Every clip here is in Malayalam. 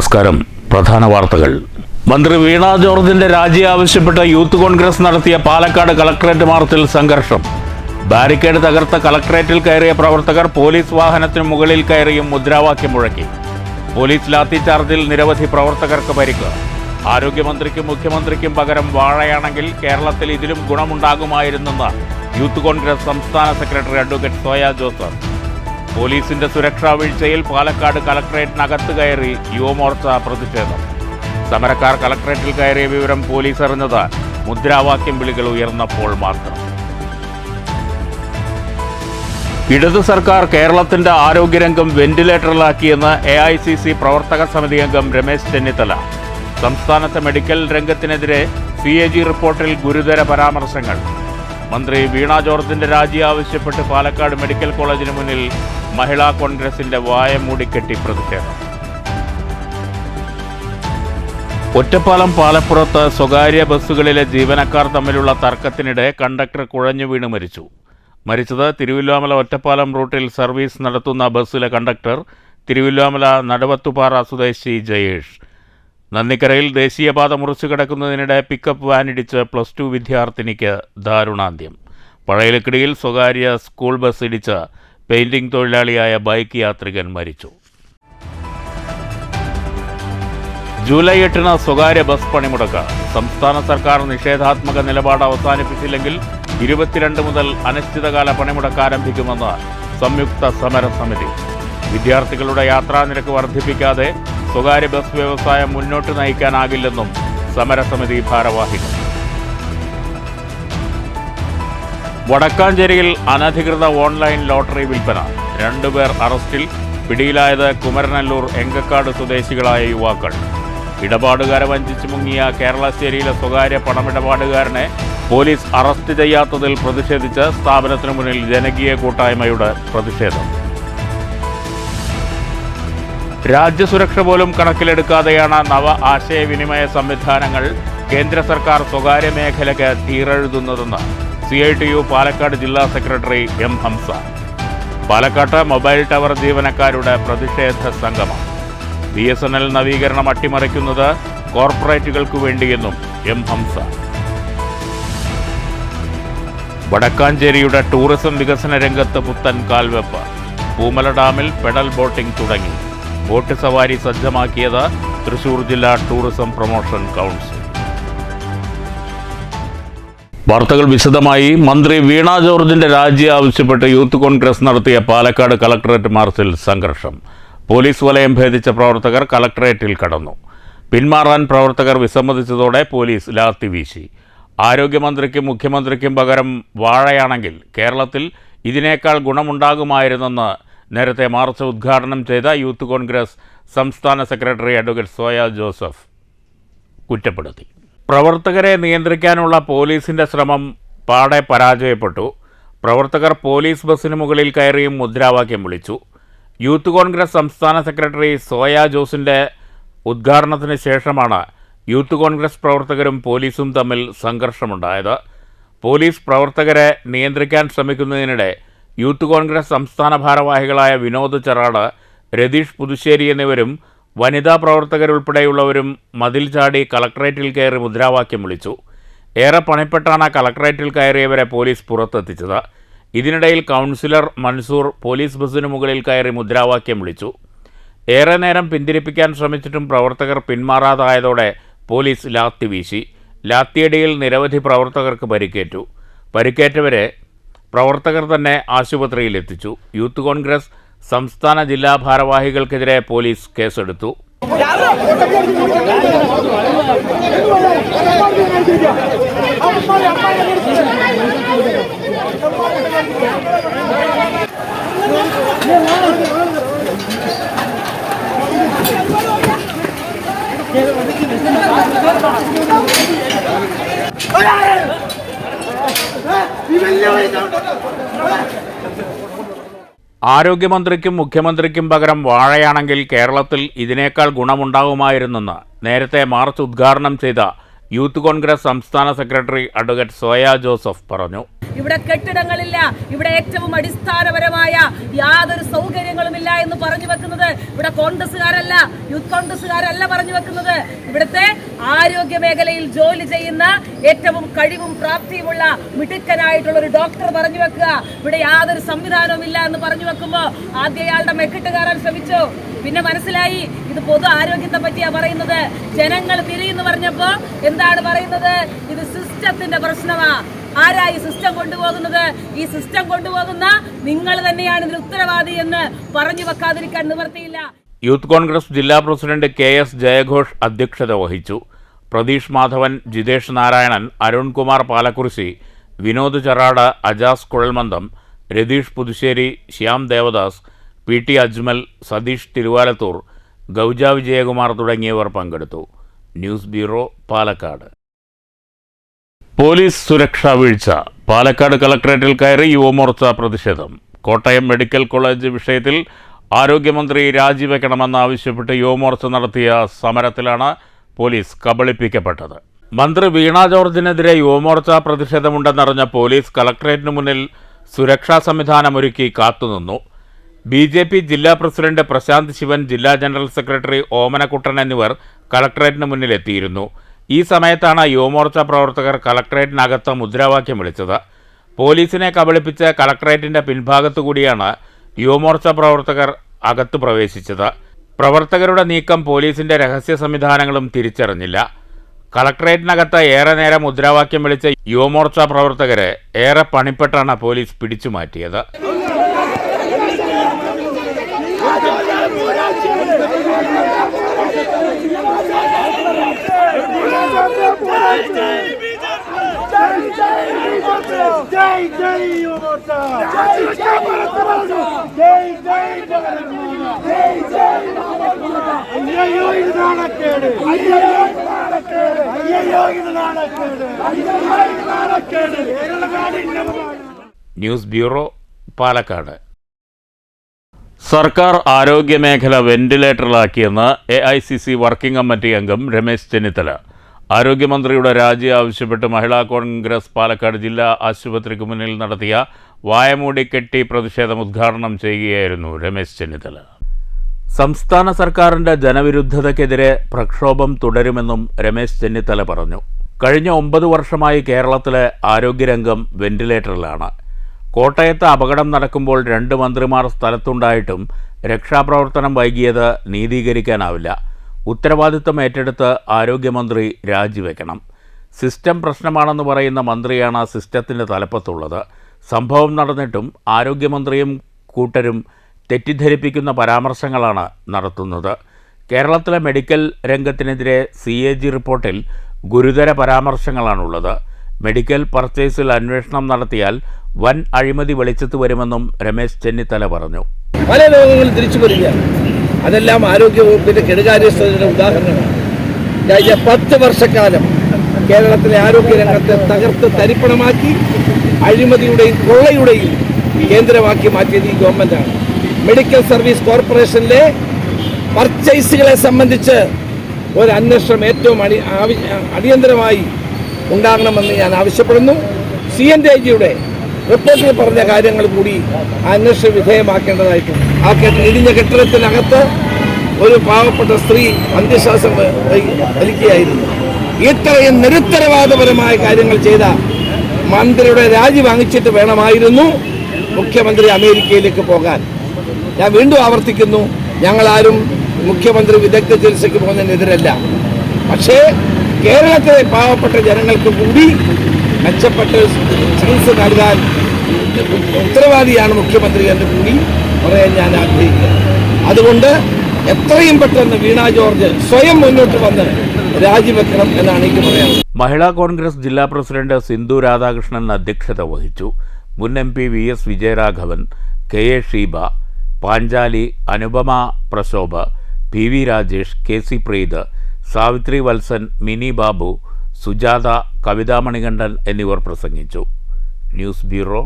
നമസ്കാരം. പ്രധാന വാർത്തകൾ. മന്ത്രി വീണ ജോർജിന്റെ രാജി ആവശ്യപ്പെട്ട് യൂത്ത് കോൺഗ്രസ് നടത്തിയ പാലക്കാട് കളക്ടറേറ്റ് മാർച്ചിൽ സംഘർഷം. ബാരിക്കേഡ് തകർത്ത കളക്ടറേറ്റിൽ കയറിയ പ്രവർത്തകർ പോലീസ് വാഹനത്തിന് മുകളിൽ കയറിയും മുദ്രാവാക്യം മുഴക്കി. പോലീസ് ലാത്തി ചാർജിൽ നിരവധി പ്രവർത്തകർക്ക് പരിക്ക്. ആരോഗ്യമന്ത്രിക്കും മുഖ്യമന്ത്രിക്കും പകരം വാഴയാണെങ്കിൽ കേരളത്തിൽ ഇതിലും ഗുണമുണ്ടാകുമായിരുന്നെന്ന് യൂത്ത് കോൺഗ്രസ് സംസ്ഥാന സെക്രട്ടറി അഡ്വക്കേറ്റ് സോയ ജോസഫ്. പോലീസിന്റെ സുരക്ഷാ വീഴ്ചയിൽ പാലക്കാട് കളക്ടറേറ്റിനകത്ത് കയറി യുവമോർച്ച പ്രതിഷേധം. സമരക്കാർ കളക്ടറേറ്റിൽ കയറിയ വിവരം പോലീസ് അറിഞ്ഞത് മുദ്രാവാക്യം വിളികൾ ഉയർന്നപ്പോൾ മാത്രം. ഇടതു സർക്കാർ കേരളത്തിന്റെ ആരോഗ്യരംഗം വെന്റിലേറ്ററിലാക്കിയെന്ന് AICC പ്രവർത്തക സമിതി അംഗം രമേശ് ചെന്നിത്തല. സംസ്ഥാനത്തെ മെഡിക്കൽ രംഗത്തിനെതിരെ CAG റിപ്പോർട്ടിൽ ഗുരുതര പരാമർശങ്ങൾ. മന്ത്രി വീണ ജോർജിന്റെ രാജി ആവശ്യപ്പെട്ട് പാലക്കാട് മെഡിക്കൽ കോളേജിന് മുന്നിൽ മഹിളാ കോൺഗ്രസിന്റെ വായ മൂടിക്കെട്ടി പ്രതിഷേധം. ഒറ്റപ്പാലം പാലപ്പുറത്ത് സ്വകാര്യ ബസ്സുകളിലെ ജീവനക്കാർ തമ്മിലുള്ള തർക്കത്തിനിടെ കണ്ടക്ടർ കുഴഞ്ഞു വീണ് മരിച്ചു. മരിച്ചത് തിരുവല്ലോമല ഒറ്റപ്പാലം റൂട്ടിൽ സർവീസ് നടത്തുന്ന ബസ്സിലെ കണ്ടക്ടർ തിരുവല്ലോമല നടുവത്തുപാറ സ്വദേശി ജയേഷ്. നന്ദിക്കരയിൽ ദേശീയപാത മുറിച്ചു കിടക്കുന്നതിനിടെ പിക്കപ്പ് വാനിടിച്ച് +2 വിദ്യാർത്ഥിനിക്ക് ദാരുണാന്ത്യം. പഴയലക്കിടിയിൽ സ്വകാര്യ സ്കൂൾ ബസ് ഇടിച്ച് പെയിന്റിംഗ് തൊഴിലാളിയായ ബൈക്ക് യാത്രികൻ മരിച്ചു. ജൂലൈ 8 സ്വകാര്യ ബസ് പണിമുടക്ക്. സംസ്ഥാന സർക്കാർ നിഷേധാത്മക നിലപാട് അവസാനിപ്പിച്ചില്ലെങ്കിൽ 22 മുതൽ അനിശ്ചിതകാല പണിമുടക്ക് ആരംഭിക്കുമെന്ന് സംയുക്ത സമരസമിതി. വിദ്യാർത്ഥികളുടെ യാത്രാനിരക്ക് വർദ്ധിപ്പിക്കാതെ സ്വകാര്യ ബസ് വ്യവസായം മുന്നോട്ട് നയിക്കാനാകില്ലെന്നും സമരസമിതി ഭാരവാഹികൾ. വടക്കാഞ്ചേരിയിൽ അനധികൃത ഓൺലൈൻ ലോട്ടറി വിൽപ്പന. 2 പേർ അറസ്റ്റിൽ. പിടിയിലായത് കുമരനല്ലൂർ എങ്കക്കാട് സ്വദേശികളായ യുവാക്കൾ. ഇടപാടുകാരെ വഞ്ചിച്ചു മുങ്ങിയ കേരളശ്ശേരിയിലെ സ്വകാര്യ പണമിടപാടുകാരനെ പോലീസ് അറസ്റ്റ് ചെയ്യാത്തതിൽ പ്രതിഷേധിച്ച് സ്ഥാപനത്തിനു മുന്നിൽ ജനകീയ കൂട്ടായ്മയുടെ പ്രതിഷേധം. രാജ്യസുരക്ഷ പോലും കണക്കിലെടുക്കാതെയാണ് നവ ആശയവിനിമയ സംവിധാനങ്ങൾ കേന്ദ്ര സർക്കാർ സ്വകാര്യ മേഖലയ്ക്ക് തീരെഴുതുന്നതെന്ന് CITU പാലക്കാട് ജില്ലാ സെക്രട്ടറി M. ഹംസ. പാലക്കാട്ട് മൊബൈൽ ടവർ ജീവനക്കാരുടെ പ്രതിഷേധ സംഗമം. BSNL നവീകരണം അട്ടിമറിക്കുന്നത് കോർപ്പറേറ്റുകൾക്കു വേണ്ടിയെന്നും M. ഹംസ. വടക്കാഞ്ചേരിയുടെ ടൂറിസം വികസന രംഗത്ത് പുത്തൻ കാൽവെപ്പ്. പൂമല ഡാമിൽ പെഡൽ ബോട്ടിംഗ് തുടങ്ങി. ബോട്ട് സവാരി സജ്ജമാക്കിയത് തൃശൂർ ജില്ലാ ടൂറിസം പ്രൊമോഷൻ കൗൺസിൽ. വാർത്തകൾ വിശദമായി. മന്ത്രി വീണ ജോർജിന്റെ രാജി ആവശ്യപ്പെട്ട് യൂത്ത് കോൺഗ്രസ് നടത്തിയ പാലക്കാട് കളക്ടറേറ്റ് മാർച്ചിൽ സംഘർഷം. പോലീസ് വലയം ഭേദിച്ച പ്രവർത്തകർ കളക്ടറേറ്റിൽ കടന്നു. പിന്മാറാൻ പ്രവർത്തകർ വിസമ്മതിച്ചതോടെ പോലീസ് ലാത്തി വീശി. ആരോഗ്യമന്ത്രിക്കും മുഖ്യമന്ത്രിക്കും പകരം വാഴയാണെങ്കിൽ കേരളത്തിൽ ഇതിനേക്കാൾ ഗുണമുണ്ടാകുമായിരുന്നെന്ന് നേരത്തെ മാർച്ച് ഉദ്ഘാടനം ചെയ്ത യൂത്ത് കോൺഗ്രസ് സംസ്ഥാന സെക്രട്ടറി അഡ്വക്കേറ്റ് സോയ ജോസഫ് കുറ്റപ്പെടുത്തി. പ്രവർത്തകരെ നിയന്ത്രിക്കാനുള്ള പോലീസിന്റെ ശ്രമം പാടെ പരാജയപ്പെട്ടു. പ്രവർത്തകർ പോലീസ് ബസ്സിന് മുകളിൽ കയറിയും മുദ്രാവാക്യം വിളിച്ചു. യൂത്ത് കോൺഗ്രസ് സംസ്ഥാന സെക്രട്ടറി സോയ ജോസിന്റെ ഉദ്ഘാടനത്തിന് ശേഷമാണ് യൂത്ത് കോൺഗ്രസ് പ്രവർത്തകരും പോലീസും തമ്മിൽ സംഘർഷമുണ്ടായത്. പോലീസ് പ്രവർത്തകരെ നിയന്ത്രിക്കാൻ ശ്രമിക്കുന്നതിനിടെ യൂത്ത് കോൺഗ്രസ് സംസ്ഥാന ഭാരവാഹികളായ വിനോദ് ചെറാട്, രതീഷ് പുതുശ്ശേരി എന്നിവരും വനിതാ പ്രവർത്തകരുൾപ്പെടെയുള്ളവരും മതിൽ ചാടി കളക്ടറേറ്റിൽ കയറി മുദ്രാവാക്യം വിളിച്ചു. ഏറെ പണിപ്പെട്ടാണ് കളക്ടറേറ്റിൽ കയറിയവരെ പോലീസ് പുറത്തെത്തിച്ചത്. ഇതിനിടയിൽ കൗൺസിലർ മൻസൂർ പോലീസ് ബസ്സിന് മുകളിൽ കയറി മുദ്രാവാക്യം വിളിച്ചു. ഏറെ നേരം പിന്തിരിപ്പിക്കാൻ ശ്രമിച്ചിട്ടും പ്രവർത്തകർ പിന്മാറാതായതോടെ പോലീസ് ലാത്തി വീശി. ലാത്തിയടിയിൽ നിരവധി പ്രവർത്തകർക്ക് പരിക്കേറ്റു. പരിക്കേറ്റവരെ പ്രവർത്തകർ തന്നെ ആശുപത്രിയിലെത്തിച്ചു. യൂത്ത് കോൺഗ്രസ് സംസ്ഥാന ജില്ലാ ഭാരവാഹികൾക്കെതിരെ പോലീസ് കേസെടുത്തു. ആരോഗ്യമന്ത്രിക്കും മുഖ്യമന്ത്രിക്കും പകരം വാഴയാണെങ്കിൽ കേരളത്തിൽ ഇതിനേക്കാൾ ഗുണമുണ്ടാകുമായിരുന്നെന്ന് നേരത്തെ മാർച്ച് ഉദ്ഘാടനം ചെയ്ത യൂത്ത് കോൺഗ്രസ് സംസ്ഥാന സെക്രട്ടറി അഡ്വക്കേറ്റ് സോയ ജോസഫ് പറഞ്ഞു. ഇവിടെ കെട്ടിടങ്ങളില്ല, ഇവിടെ ഏറ്റവും അടിസ്ഥാനപരമായ യാതൊരു സൗകര്യങ്ങളുമില്ല എന്ന് പറഞ്ഞു വെക്കുന്നത് ഇവിടെ കോൺഗ്രസ്സുകാരല്ല, യൂത്ത് കോൺഗ്രസ്സുകാരല്ല പറഞ്ഞു വെക്കുന്നത്. ഇവിടുത്തെ ആരോഗ്യ മേഖലയിൽ ജോലി ചെയ്യുന്ന ഏറ്റവും കഴിവും പ്രാപ്തിയുമുള്ള മിടുക്കനായിട്ടുള്ള ഒരു ഡോക്ടർ പറഞ്ഞു വെക്കുക ഇവിടെ യാതൊരു സംവിധാനവും ഇല്ല എന്ന് പറഞ്ഞു വെക്കുമ്പോൾ ആദ്യ അയാളുടെ മെക്കിട്ട് കയറാൻ ശ്രമിച്ചു. പിന്നെ മനസ്സിലായി ഇത് പൊതു ആരോഗ്യത്തെ പറ്റിയാ പറയുന്നത്. ജനങ്ങൾ പിരിയെന്ന് പറഞ്ഞപ്പോ എന്താണ് പറയുന്നത്? ഇത് സിസ്റ്റത്തിന്റെ പ്രശ്നമാ. ആരാ ഈ സിസ്റ്റം കൊണ്ടുപോകുന്നത്? ഈ സിസ്റ്റം കൊണ്ടുപോകുന്ന നിങ്ങൾ തന്നെയാണ് ഇതിന് ഉത്തരവാദി എന്ന് പറഞ്ഞു വെക്കാതിരിക്കാൻ നിവർത്തിയില്ല. യൂത്ത് കോൺഗ്രസ് ജില്ലാ പ്രസിഡന്റ് KS ജയഘോഷ് അധ്യക്ഷത വഹിച്ചു. പ്രതീഷ് മാധവൻ, ജിതേഷ് നാരായണൻ, അരുൺകുമാർ പാലക്കുറിശി, വിനോദ് ചെറാട്, അജാസ് കുഴൽമന്ദം, രതീഷ് പുതുശ്ശേരി, ശ്യാം ദേവദാസ്, PT അജ്മൽ, സതീഷ് തിരുവാലത്തൂർ, ഗൗജ വിജയകുമാർ തുടങ്ങിയവർ പങ്കെടുത്തു. News bureau, Palakkad. പോലീസ് സുരക്ഷാ വീഴ്ച. പാലക്കാട് കളക്ടറേറ്റിൽ കയറി യുവമോർച്ച പ്രതിഷേധം. കോട്ടയം മെഡിക്കൽ കോളേജ് വിഷയത്തിൽ ആരോഗ്യമന്ത്രി രാജിവെക്കണമെന്നാവശ്യപ്പെട്ട് യുവമോർച്ച നടത്തിയ സമരത്തിലാണ് പോലീസ് കബളിപ്പിക്കപ്പെട്ടത്. മന്ത്രി വീണ ജോർജിനെതിരെ യുവമോർച്ച പ്രതിഷേധമുണ്ടെന്നറിഞ്ഞ പോലീസ് കളക്ടറേറ്റിന് മുന്നിൽ സുരക്ഷാ സംവിധാനമൊരുക്കി കാത്തുനിന്നു. BJP ജില്ലാ പ്രസിഡന്റ് പ്രശാന്ത് ശിവൻ, ജില്ലാ ജനറൽ സെക്രട്ടറി ഓമനക്കുട്ടൻ എന്നിവർ കളക്ടറേറ്റിന് മുന്നിലെത്തിയിരുന്നു. ഈ സമയത്താണ് യുവമോർച്ച പ്രവർത്തകർ കളക്ടറേറ്റിനകത്ത് മുദ്രാവാക്യം വിളിച്ചത്. പോലീസിനെ കബളിപ്പിച്ച് കളക്ടറേറ്റിൻ്റെ പിൻഭാഗത്തുകൂടിയാണ് യുവമോർച്ച പ്രവർത്തകർ അകത്ത് പ്രവേശിച്ചത്. പ്രവർത്തകരുടെ നീക്കം പോലീസിൻ്റെ രഹസ്യ സംവിധാനങ്ങളും തിരിച്ചറിഞ്ഞില്ല. കളക്ടറേറ്റിനകത്ത് ഏറെ നേരം മുദ്രാവാക്യം വിളിച്ച യുവമോർച്ച പ്രവർത്തകരെ ഏറെ പണിപ്പെട്ടാണ് പോലീസ് പിടിച്ചുമാറ്റിയത്. News bureau, Palakkad. സർക്കാർ ആരോഗ്യമേഖല വെന്റിലേറ്ററിലാക്കിയെന്ന് AICC വർക്കിംഗ് കമ്മിറ്റി അംഗം രമേശ് ചെന്നിത്തല. ആരോഗ്യമന്ത്രിയുടെ രാജി ആവശ്യപ്പെട്ട് മഹിളാ കോൺഗ്രസ് പാലക്കാട് ജില്ലാ ആശുപത്രിക്ക് മുന്നിൽ നടത്തിയ വായമൂടി കെട്ടി പ്രതിഷേധം ഉദ്ഘാടനം ചെയ്യുകയായിരുന്നു രമേശ് ചെന്നിത്തല. സംസ്ഥാന സർക്കാരിൻ്റെ ജനവിരുദ്ധതയ്ക്കെതിരെ പ്രക്ഷോഭം തുടരുമെന്നും രമേശ് ചെന്നിത്തല പറഞ്ഞു. കഴിഞ്ഞ 9 വർഷമായി കേരളത്തിലെ ആരോഗ്യരംഗം വെന്റിലേറ്ററിലാണ്. കോട്ടയത്ത് അപകടം നടക്കുമ്പോൾ 2 മന്ത്രിമാർ സ്ഥലത്തുണ്ടായിട്ടും രക്ഷാപ്രവർത്തനം വൈകിയത് നീതീകരിക്കാനാവില്ല. ഉത്തരവാദിത്തം ഏറ്റെടുത്ത് ആരോഗ്യമന്ത്രി രാജിവെക്കണം. സിസ്റ്റം പ്രശ്നമാണെന്ന് പറയുന്ന മന്ത്രിയാണ് സിസ്റ്റത്തിൻ്റെ തലപ്പത്തുള്ളത്. സംഭവം നടന്നിട്ടും ആരോഗ്യമന്ത്രിയും കൂട്ടരും തെറ്റിദ്ധരിപ്പിക്കുന്ന പരാമർശങ്ങളാണ് നടത്തുന്നത്. കേരളത്തിലെ മെഡിക്കൽ രംഗത്തിനെതിരെ CAG റിപ്പോർട്ടിൽ ഗുരുതര പരാമർശങ്ങളാണുള്ളത്. മെഡിക്കൽ പർച്ചേസിൽ അന്വേഷണം നടത്തിയാൽ വൻ അഴിമതി വെളിച്ചത്ത് വരുമെന്നും രമേശ് ചെന്നിത്തല പറഞ്ഞു. പല രോഗങ്ങളും തിരിച്ചു വരികയാണ്. അതെല്ലാം ആരോഗ്യവകുപ്പിന്റെ കെടുകാര്യസ്ഥതയുടെ ഉദാഹരണമാണ്. കഴിഞ്ഞ 10 വർഷക്കാലം കേരളത്തിലെ ആരോഗ്യരംഗത്തെ തകർത്ത് തരിപ്പണമാക്കി അഴിമതിയുടെയും കൊള്ളയുടെയും കേന്ദ്രമാക്കി മാറ്റിയത് ഈ ഗവൺമെന്റാണ്. മെഡിക്കൽ സർവീസ് കോർപ്പറേഷനിലെ പർച്ചേസുകളെ സംബന്ധിച്ച് ഒരു അന്വേഷണം ഏറ്റവും അടിയന്തരമായി ഉണ്ടാകണമെന്ന് ഞാൻ ആവശ്യപ്പെടുന്നു. CNDIGയുടെ റിപ്പോർട്ടിൽ പറഞ്ഞ കാര്യങ്ങൾ കൂടി അന്വേഷണ വിധേയമാക്കേണ്ടതായിട്ടുണ്ട്. ആ ഇടിഞ്ഞ കെട്ടിടത്തിനകത്ത് ഒരു പാവപ്പെട്ട സ്ത്രീ അന്ത്യശ്വാസം വലിക്കുകയായിരുന്നു. ഇത്രയും നിരുത്തരവാദപരമായ കാര്യങ്ങൾ ചെയ്ത മന്ത്രിയുടെ രാജി വാങ്ങിച്ചിട്ട് വേണമായിരുന്നു മുഖ്യമന്ത്രി അമേരിക്കയിലേക്ക് പോകാൻ. ഞാൻ വീണ്ടും ആവർത്തിക്കുന്നു, ഞങ്ങളാരും മുഖ്യമന്ത്രി വിദഗ്ധ ചികിത്സയ്ക്ക് പോകുന്നതിനെതിരല്ല. പക്ഷേ കേരളത്തിലെ പാവപ്പെട്ട ജനങ്ങൾക്ക് കൂടി മെച്ചപ്പെട്ട ചികിത്സ നൽകാൻ ഉത്തരവാദിയാണ് മുഖ്യമന്ത്രി എന്ന് കൂടി പറയാൻ ഞാൻ ആഗ്രഹിക്കുകയാണ്. അതുകൊണ്ട് എത്രയും പെട്ടെന്ന് വീണ ജോർജ് സ്വയം മുന്നോട്ട് വന്ന് രാജിവെക്കണം എന്നാണ് എനിക്ക് പറയാനുള്ളത്. മഹിളാ കോൺഗ്രസ് ജില്ലാ പ്രസിഡന്റ് സിന്ധു രാധാകൃഷ്ണൻ അധ്യക്ഷത വഹിച്ചു. മുൻ MP VS Vijayaraghavan, KA Sheeba, Panchali, Anupama Prashobh, PV Rajesh, KC Preeth, Savitri Valsan, Mini Babu, Sujatha, Kavitha Manikandan എന്നിവർ പ്രസംഗിച്ചു. News bureau,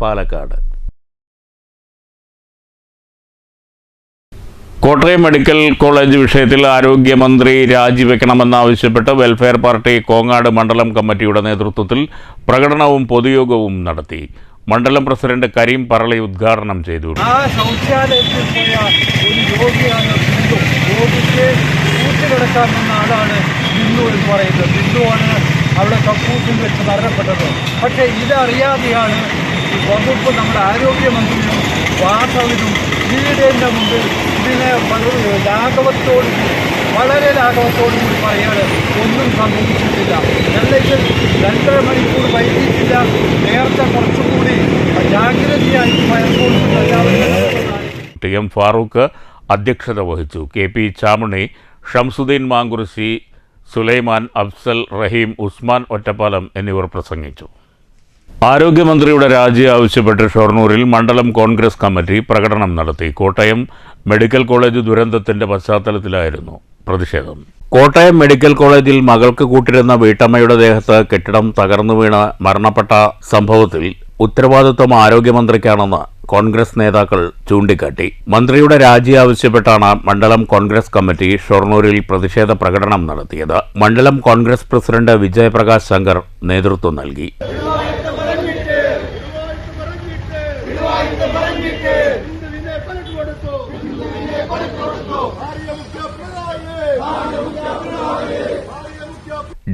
Palakkad. Kottayam medical college വിഷയത്തിൽ ആരോഗ്യമന്ത്രി രാജിവെക്കണമെന്നാവശ്യപ്പെട്ട് വെൽഫെയർ പാർട്ടി കോങ്ങാട് മണ്ഡലം കമ്മിറ്റിയുടെ നേതൃത്വത്തിൽ പ്രകടനവും പൊതുയോഗവും നടത്തി. മണ്ഡലം പ്രസിഡന്റ് കരീം പറളി ഉദ്ഘാടനം ചെയ്തു. ശൗചാലയത്തിൽ പോയ ഒരു രോഗിയാണ് ബിന്ദു. രോഗിക്ക് കൂട്ടുകിടക്കാമെന്ന ആളാണ് ബിന്ദു എന്ന് പറയുന്നത്. ബിന്ദുവാണ് അവിടെ കക്കൂസിൽ വെച്ച് മരണപ്പെട്ടത്. പക്ഷേ ഇതറിയാതെയാണ് വകുപ്പ് നമ്മുടെ ആരോഗ്യമന്ത്രിയും വാസവിനും വീടിൻ്റെ മുമ്പിൽ ഇതിനെ വളരെ ലാഘവത്തോടുകൂടി പറയാണ് ഒന്നും സംഭവിച്ചിട്ടില്ല. അല്ലെങ്കിൽ 2.5 മണിക്കൂർ വൈകിട്ടില്ല, നേരത്തെ കുറച്ചുകൂടി ജാഗ്രതയായി എം ഫാറൂഖ് അധ്യക്ഷത വഹിച്ചു. KP ചാമുണി, ഷംസുദ്ദീൻ മാങ്കുറിശി, സുലൈമാൻ, അഫ്സൽ, റഹീം, ഉസ്മാൻ ഒറ്റപ്പാലം എന്നിവർ പ്രസംഗിച്ചു. ആരോഗ്യമന്ത്രിയുടെ രാജി ആവശ്യപ്പെട്ട് ഷൊർണൂരിൽ മണ്ഡലം കോൺഗ്രസ് കമ്മിറ്റി പ്രകടനം നടത്തി. കോട്ടയം മെഡിക്കൽ കോളേജ് ദുരന്തത്തിന്റെ പശ്ചാത്തലത്തിലായിരുന്നു പ്രതിഷേധം. കോട്ടയം മെഡിക്കൽ കോളേജിൽ മകൾക്ക് കൂട്ടിരുന്ന വീട്ടമ്മയുടെ ദേഹത്ത് കെട്ടിടം തകർന്നു വീണ് മരണപ്പെട്ട സംഭവത്തിൽ ഉത്തരവാദിത്വം ആരോഗ്യമന്ത്രിക്കാണെന്ന് കോൺഗ്രസ് നേതാക്കൾ ചൂണ്ടിക്കാട്ടി. മന്ത്രിയുടെ രാജി ആവശ്യപ്പെട്ടാണ് മണ്ഡലം കോൺഗ്രസ് കമ്മിറ്റി ഷൊർണൂരിൽ പ്രതിഷേധ പ്രകടനം നടത്തിയത്. മണ്ഡലം കോൺഗ്രസ് പ്രസിഡന്റ് വിജയപ്രകാശ് ശങ്കർ നേതൃത്വം നൽകി.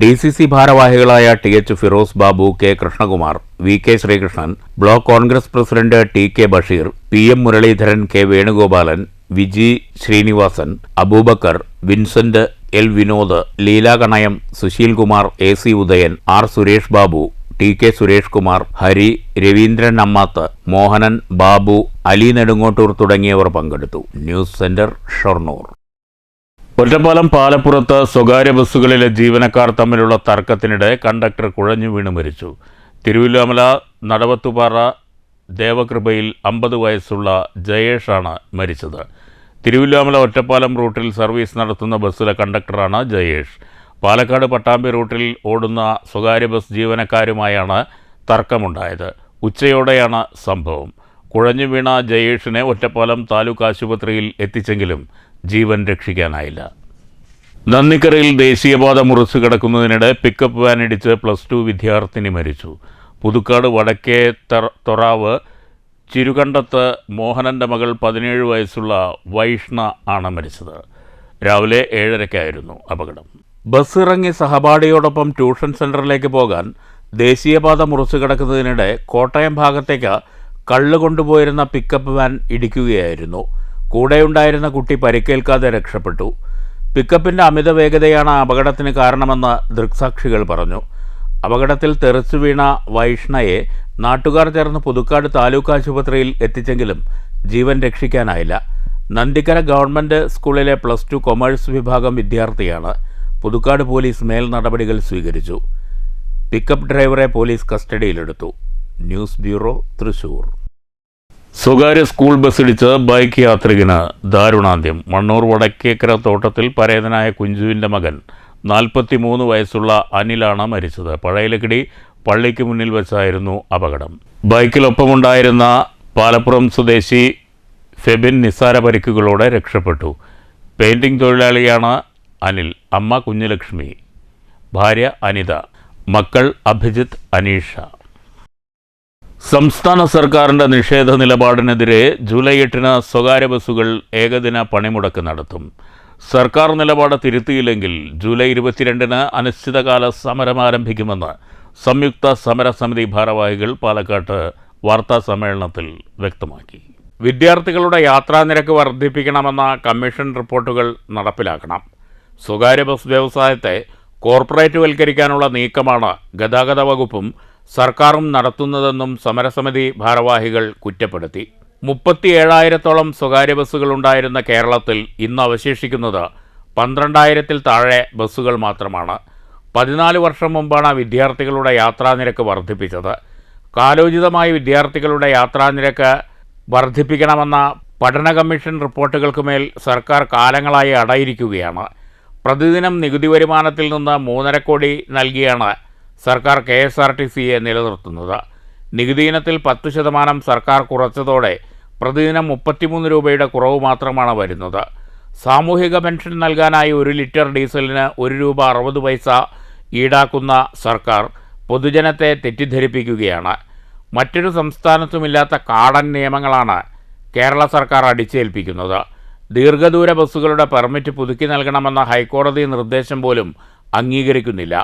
DCC ഭാരവാഹികളായ TH Firos Babu, K Krishnakumar, VK Sreekrishnan, block Congress president TK Basheer, PM Muraleedharan, K Venugopalan, Viji Sreenivasan, Aboobacker, Vincent, L Vinod, Leela Kanayam, Susheel Kumar, AC Udayan, R Suresh Babu, TK Suresh Kumar, Hari, Raveendran Ammath, Mohanan, Babu, Ali Nedungottoor തുടങ്ങിയവർ പങ്കെടുത്തു. News centre, Shoranur. ഒറ്റപ്പാലം പാലപ്പുറത്ത് സ്വകാര്യ ബസ്സുകളിലെ ജീവനക്കാർ തമ്മിലുള്ള തർക്കത്തിനിടെ കണ്ടക്ടർ കുഴഞ്ഞു വീണ് മരിച്ചു. തിരുവല്ലാമല നടവത്തുപാറ ദേവകൃപയിൽ 50 വയസ്സുള്ള ജയേഷാണ് മരിച്ചത്. തിരുവല്ലാമല ഒറ്റപ്പാലം റൂട്ടിൽ സർവീസ് നടത്തുന്ന ബസ്സിലെ കണ്ടക്ടറാണ് ജയേഷ്. പാലക്കാട് പട്ടാമ്പി റൂട്ടിൽ ഓടുന്ന സ്വകാര്യ ബസ് ജീവനക്കാരുമായാണ് തർക്കമുണ്ടായത്. ഉച്ചയോടെയാണ് സംഭവം. കുഴഞ്ഞു വീണ ജയേഷിനെ ഒറ്റപ്പാലം താലൂക്ക് ആശുപത്രിയിൽ എത്തിച്ചെങ്കിലും ജീവൻ രക്ഷിക്കാനായില്ല. നന്ദിക്കരയിൽ ദേശീയപാത മുറിച്ചു കിടക്കുന്നതിനിടെ പിക്കപ്പ് വാൻ ഇടിച്ച് +2 വിദ്യാർത്ഥിനി മരിച്ചു. പുതുക്കാട് വടക്കേ തൊറാവ് ചിരുകണ്ടത്ത് മോഹനൻ്റെ മകൾ 17 വയസ്സുള്ള വൈഷ്ണ ആണ് മരിച്ചത്. രാവിലെ 7:30-ക്കായിരുന്നു അപകടം. ബസ് ഇറങ്ങി സഹപാഠിയോടൊപ്പം ട്യൂഷൻ സെൻ്ററിലേക്ക് പോകാൻ ദേശീയപാത മുറിച്ചു കിടക്കുന്നതിനിടെ കോട്ടയം ഭാഗത്തേക്ക് കള്ള് കൊണ്ടുപോയിരുന്ന പിക്കപ്പ് വാൻ ഇടിക്കുകയായിരുന്നു. കൂടെയുണ്ടായിരുന്ന കുട്ടി പരിക്കേൽക്കാതെ രക്ഷപ്പെട്ടു. പിക്കപ്പിൻ്റെ അമിത വേഗതയാണ് അപകടത്തിന് കാരണമെന്ന് ദൃക്സാക്ഷികൾ പറഞ്ഞു. അപകടത്തിൽ തെറിച്ചു വീണ വൈഷ്ണയെ നാട്ടുകാർ ചേർന്ന് പുതുക്കാട് താലൂക്ക് ആശുപത്രിയിൽ എത്തിച്ചെങ്കിലും ജീവൻ രക്ഷിക്കാനായില്ല. നന്ദിക്കര ഗവൺമെൻറ് സ്കൂളിലെ +2 കൊമേഴ്സ് വിഭാഗം വിദ്യാർത്ഥിയാണ്. പുതുക്കാട് പോലീസ് മേൽ നടപടികൾ സ്വീകരിച്ചു. പിക്കപ്പ് ഡ്രൈവറെ പോലീസ് കസ്റ്റഡിയിലെടുത്തു. News bureau, Thrissur. സ്വകാര്യ സ്കൂൾ ബസ്സിടിച്ച് ബൈക്ക് യാത്രികന് ദാരുണാന്ത്യം. മണ്ണൂർ വടക്കേക്കര തോട്ടത്തിൽ പരേതനായ കുഞ്ചുവിൻ്റെ മകൻ 43 വയസ്സുള്ള അനിലാണ് മരിച്ചത്. പഴയലക്കിടി പള്ളിക്ക് മുന്നിൽ വെച്ചായിരുന്നു അപകടം. ബൈക്കിലൊപ്പമുണ്ടായിരുന്ന പാലപ്പുറം സ്വദേശി ഫെബിൻ നിസ്സാര പരിക്കുകളോടെ രക്ഷപ്പെട്ടു. പെയിൻറ്റിംഗ് തൊഴിലാളിയാണ് അനിൽ. അമ്മ കുഞ്ഞുലക്ഷ്മി, ഭാര്യ അനിത, മക്കൾ അഭിജിത്ത്, അനീഷ. സംസ്ഥാന സർക്കാരിൻ്റെ നിഷേധ നിലപാടിനെതിരെ ജൂലൈ 8-ന് സ്വകാര്യ ബസ്സുകൾ ഏകദിന പണിമുടക്ക് നടത്തും. സർക്കാർ നിലപാട് തിരുത്തിയില്ലെങ്കിൽ ജൂലൈ 22-ന് അനിശ്ചിതകാല സമരം ആരംഭിക്കുമെന്ന് സംയുക്ത സമരസമിതി ഭാരവാഹികൾ പാലക്കാട്ട് വാർത്താസമ്മേളനത്തിൽ വ്യക്തമാക്കി. വിദ്യാർത്ഥികളുടെ യാത്രാനിരക്ക് വർദ്ധിപ്പിക്കണമെന്ന കമ്മീഷൻ റിപ്പോർട്ടുകൾ നടപ്പിലാക്കണം. സ്വകാര്യ ബസ് വ്യവസായത്തെ കോർപ്പറേറ്റുവൽക്കരിക്കാനുള്ള നീക്കമാണ് ഗതാഗത വകുപ്പും സർക്കാരും നടത്തുന്നതെന്നും സമരസമിതി ഭാരവാഹികൾ കുറ്റപ്പെടുത്തി. 37,000-ഓളം സ്വകാര്യ ബസ്സുകളുണ്ടായിരുന്ന കേരളത്തിൽ ഇന്ന് അവശേഷിക്കുന്നത് 12,000-ൽ താഴെ ബസ്സുകൾ മാത്രമാണ്. 14 വർഷം മുമ്പാണ് വിദ്യാർത്ഥികളുടെ യാത്രാനിരക്ക് വർദ്ധിപ്പിച്ചത്. കാലോചിതമായി വിദ്യാർത്ഥികളുടെ യാത്രാനിരക്ക് വർദ്ധിപ്പിക്കണമെന്ന പഠന കമ്മീഷൻ റിപ്പോർട്ടുകൾക്കുമേൽ സർക്കാർ കാലങ്ങളായി അടയിരിക്കുകയാണ്. പ്രതിദിനം നികുതി വരുമാനത്തിൽ നിന്ന് 3.5 കോടി നൽകിയാണ് സർക്കാർ KSRTCയെ നിലനിർത്തുന്നത്. നികുതി ഇനത്തിൽ 10% സർക്കാർ കുറച്ചതോടെ പ്രതിദിനം 33 രൂപയുടെ കുറവ് മാത്രമാണ് വരുന്നത്. സാമൂഹിക പെൻഷൻ നൽകാനായി 1 ലിറ്റർ ഡീസലിന് ₹1.60 ഈടാക്കുന്ന സർക്കാർ പൊതുജനത്തെ തെറ്റിദ്ധരിപ്പിക്കുകയാണ്. മറ്റൊരു സംസ്ഥാനത്തുമില്ലാത്ത കാടൻ നിയമങ്ങളാണ് കേരള സർക്കാർ അടിച്ചേൽപ്പിക്കുന്നത്. ദീർഘദൂര ബസ്സുകളുടെ പെർമിറ്റ് പുതുക്കി നൽകണമെന്ന ഹൈക്കോടതി നിർദ്ദേശം പോലും അംഗീകരിക്കുന്നില്ല.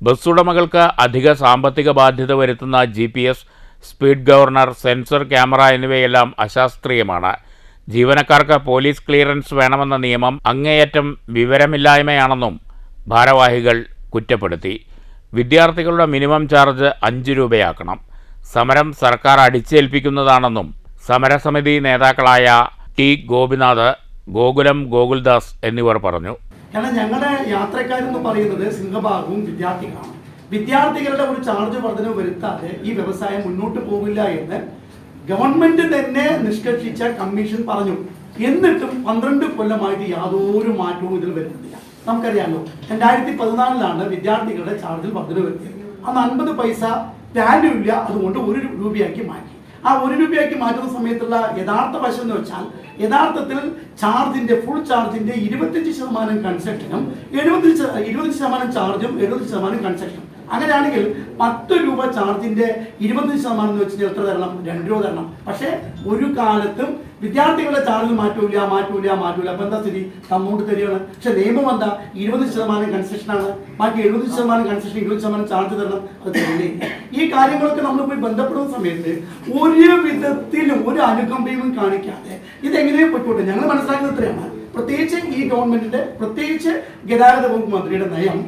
ബസ് ഉടമകൾക്ക് അധിക സാമ്പത്തിക ബാധ്യത വരുത്തുന്ന GPS, speed governor, sensor camera എന്നിവയെല്ലാം അശാസ്ത്രീയമാണ്. ജീവനക്കാർക്ക് പോലീസ് ക്ലിയറൻസ് വേണമെന്ന നിയമം അങ്ങേയറ്റം വിവരമില്ലായ്മയാണെന്നും ഭാരവാഹികൾ കുറ്റപ്പെടുത്തി. വിദ്യാർത്ഥികളുടെ മിനിമം ചാർജ് 5 രൂപയാക്കണം. സമരം സർക്കാർ അടിച്ചേൽപ്പിക്കുന്നതാണെന്നും സമരസമിതി നേതാക്കളായ ടി ഗോപിനാഥ്, ഗോകുലം ഗോകുൽദാസ് എന്നിവർ പറഞ്ഞു. കാരണം ഞങ്ങളുടെ യാത്രക്കാരെന്ന് പറയുന്നത് സിംഹഭാഗവും വിദ്യാർത്ഥികളാണ്. വിദ്യാർത്ഥികളുടെ ഒരു ചാർജ് വർധന വരുത്താതെ ഈ വ്യവസായം മുന്നോട്ട് പോകില്ല എന്ന് ഗവൺമെന്റ് തന്നെ നിഷ്കർഷിച്ച കമ്മീഷൻ പറഞ്ഞു. എന്നിട്ടും 12 കൊല്ലമായിട്ട് യാതൊരു മാറ്റവും ഇതിൽ വരുന്നില്ല. നമുക്കറിയാമല്ലോ, 2014 വിദ്യാർത്ഥികളുടെ ചാർജിൽ വർധന വരുത്തിയത്. അന്ന് 50 പൈസ വാല്യൂ ഇല്ല, അതുകൊണ്ട് 1 രൂപയാക്കി മാറ്റി. ആ 1 രൂപയാക്കി മാറ്റുന്ന സമയത്തുള്ള യഥാർത്ഥ വശം എന്ന് വെച്ചാൽ യഥാർത്ഥത്തിൽ ചാർജിന്റെ ഫുൾ ചാർജിന്റെ 25% കൺസെഷനും 20% ചാർജും 70% കൺസെഷനും. അങ്ങനെയാണെങ്കിൽ 10 രൂപ ചാർജിന്റെ 25% എന്ന് വെച്ചാൽ എത്ര തരണം? 2 രൂപ തരണം. പക്ഷേ ഒരു കാലത്തും വിദ്യാർത്ഥികളുടെ ചാർജിൽ മാറ്റൂല. അപ്പൊ എന്താ സ്ഥിതി? തന്നോട്ട് തരികയാണ്. പക്ഷെ നിയമം എന്താ? 20% കൺസെഷനാണ്, ബാക്കി 70% കൺസെഷൻ, 20% ചാർജ് തരണം. അത് തരുന്നില്ല. ഈ കാര്യങ്ങളൊക്കെ നമ്മൾ പോയി ബന്ധപ്പെടുന്ന സമയത്ത് ഒരു വിധത്തിലും ഒരു അനുകമ്പയും കാണിക്കാതെ ഇതെങ്ങനെയും പൊയ്ക്കോട്ടെ. ഞങ്ങൾ മനസ്സിലാക്കുന്നത് ഇത്രയാണ്. പ്രത്യേകിച്ച് ഈ ഗവൺമെന്റിന്റെ, പ്രത്യേകിച്ച് ഗതാഗത വകുപ്പ് മന്ത്രിയുടെ നയം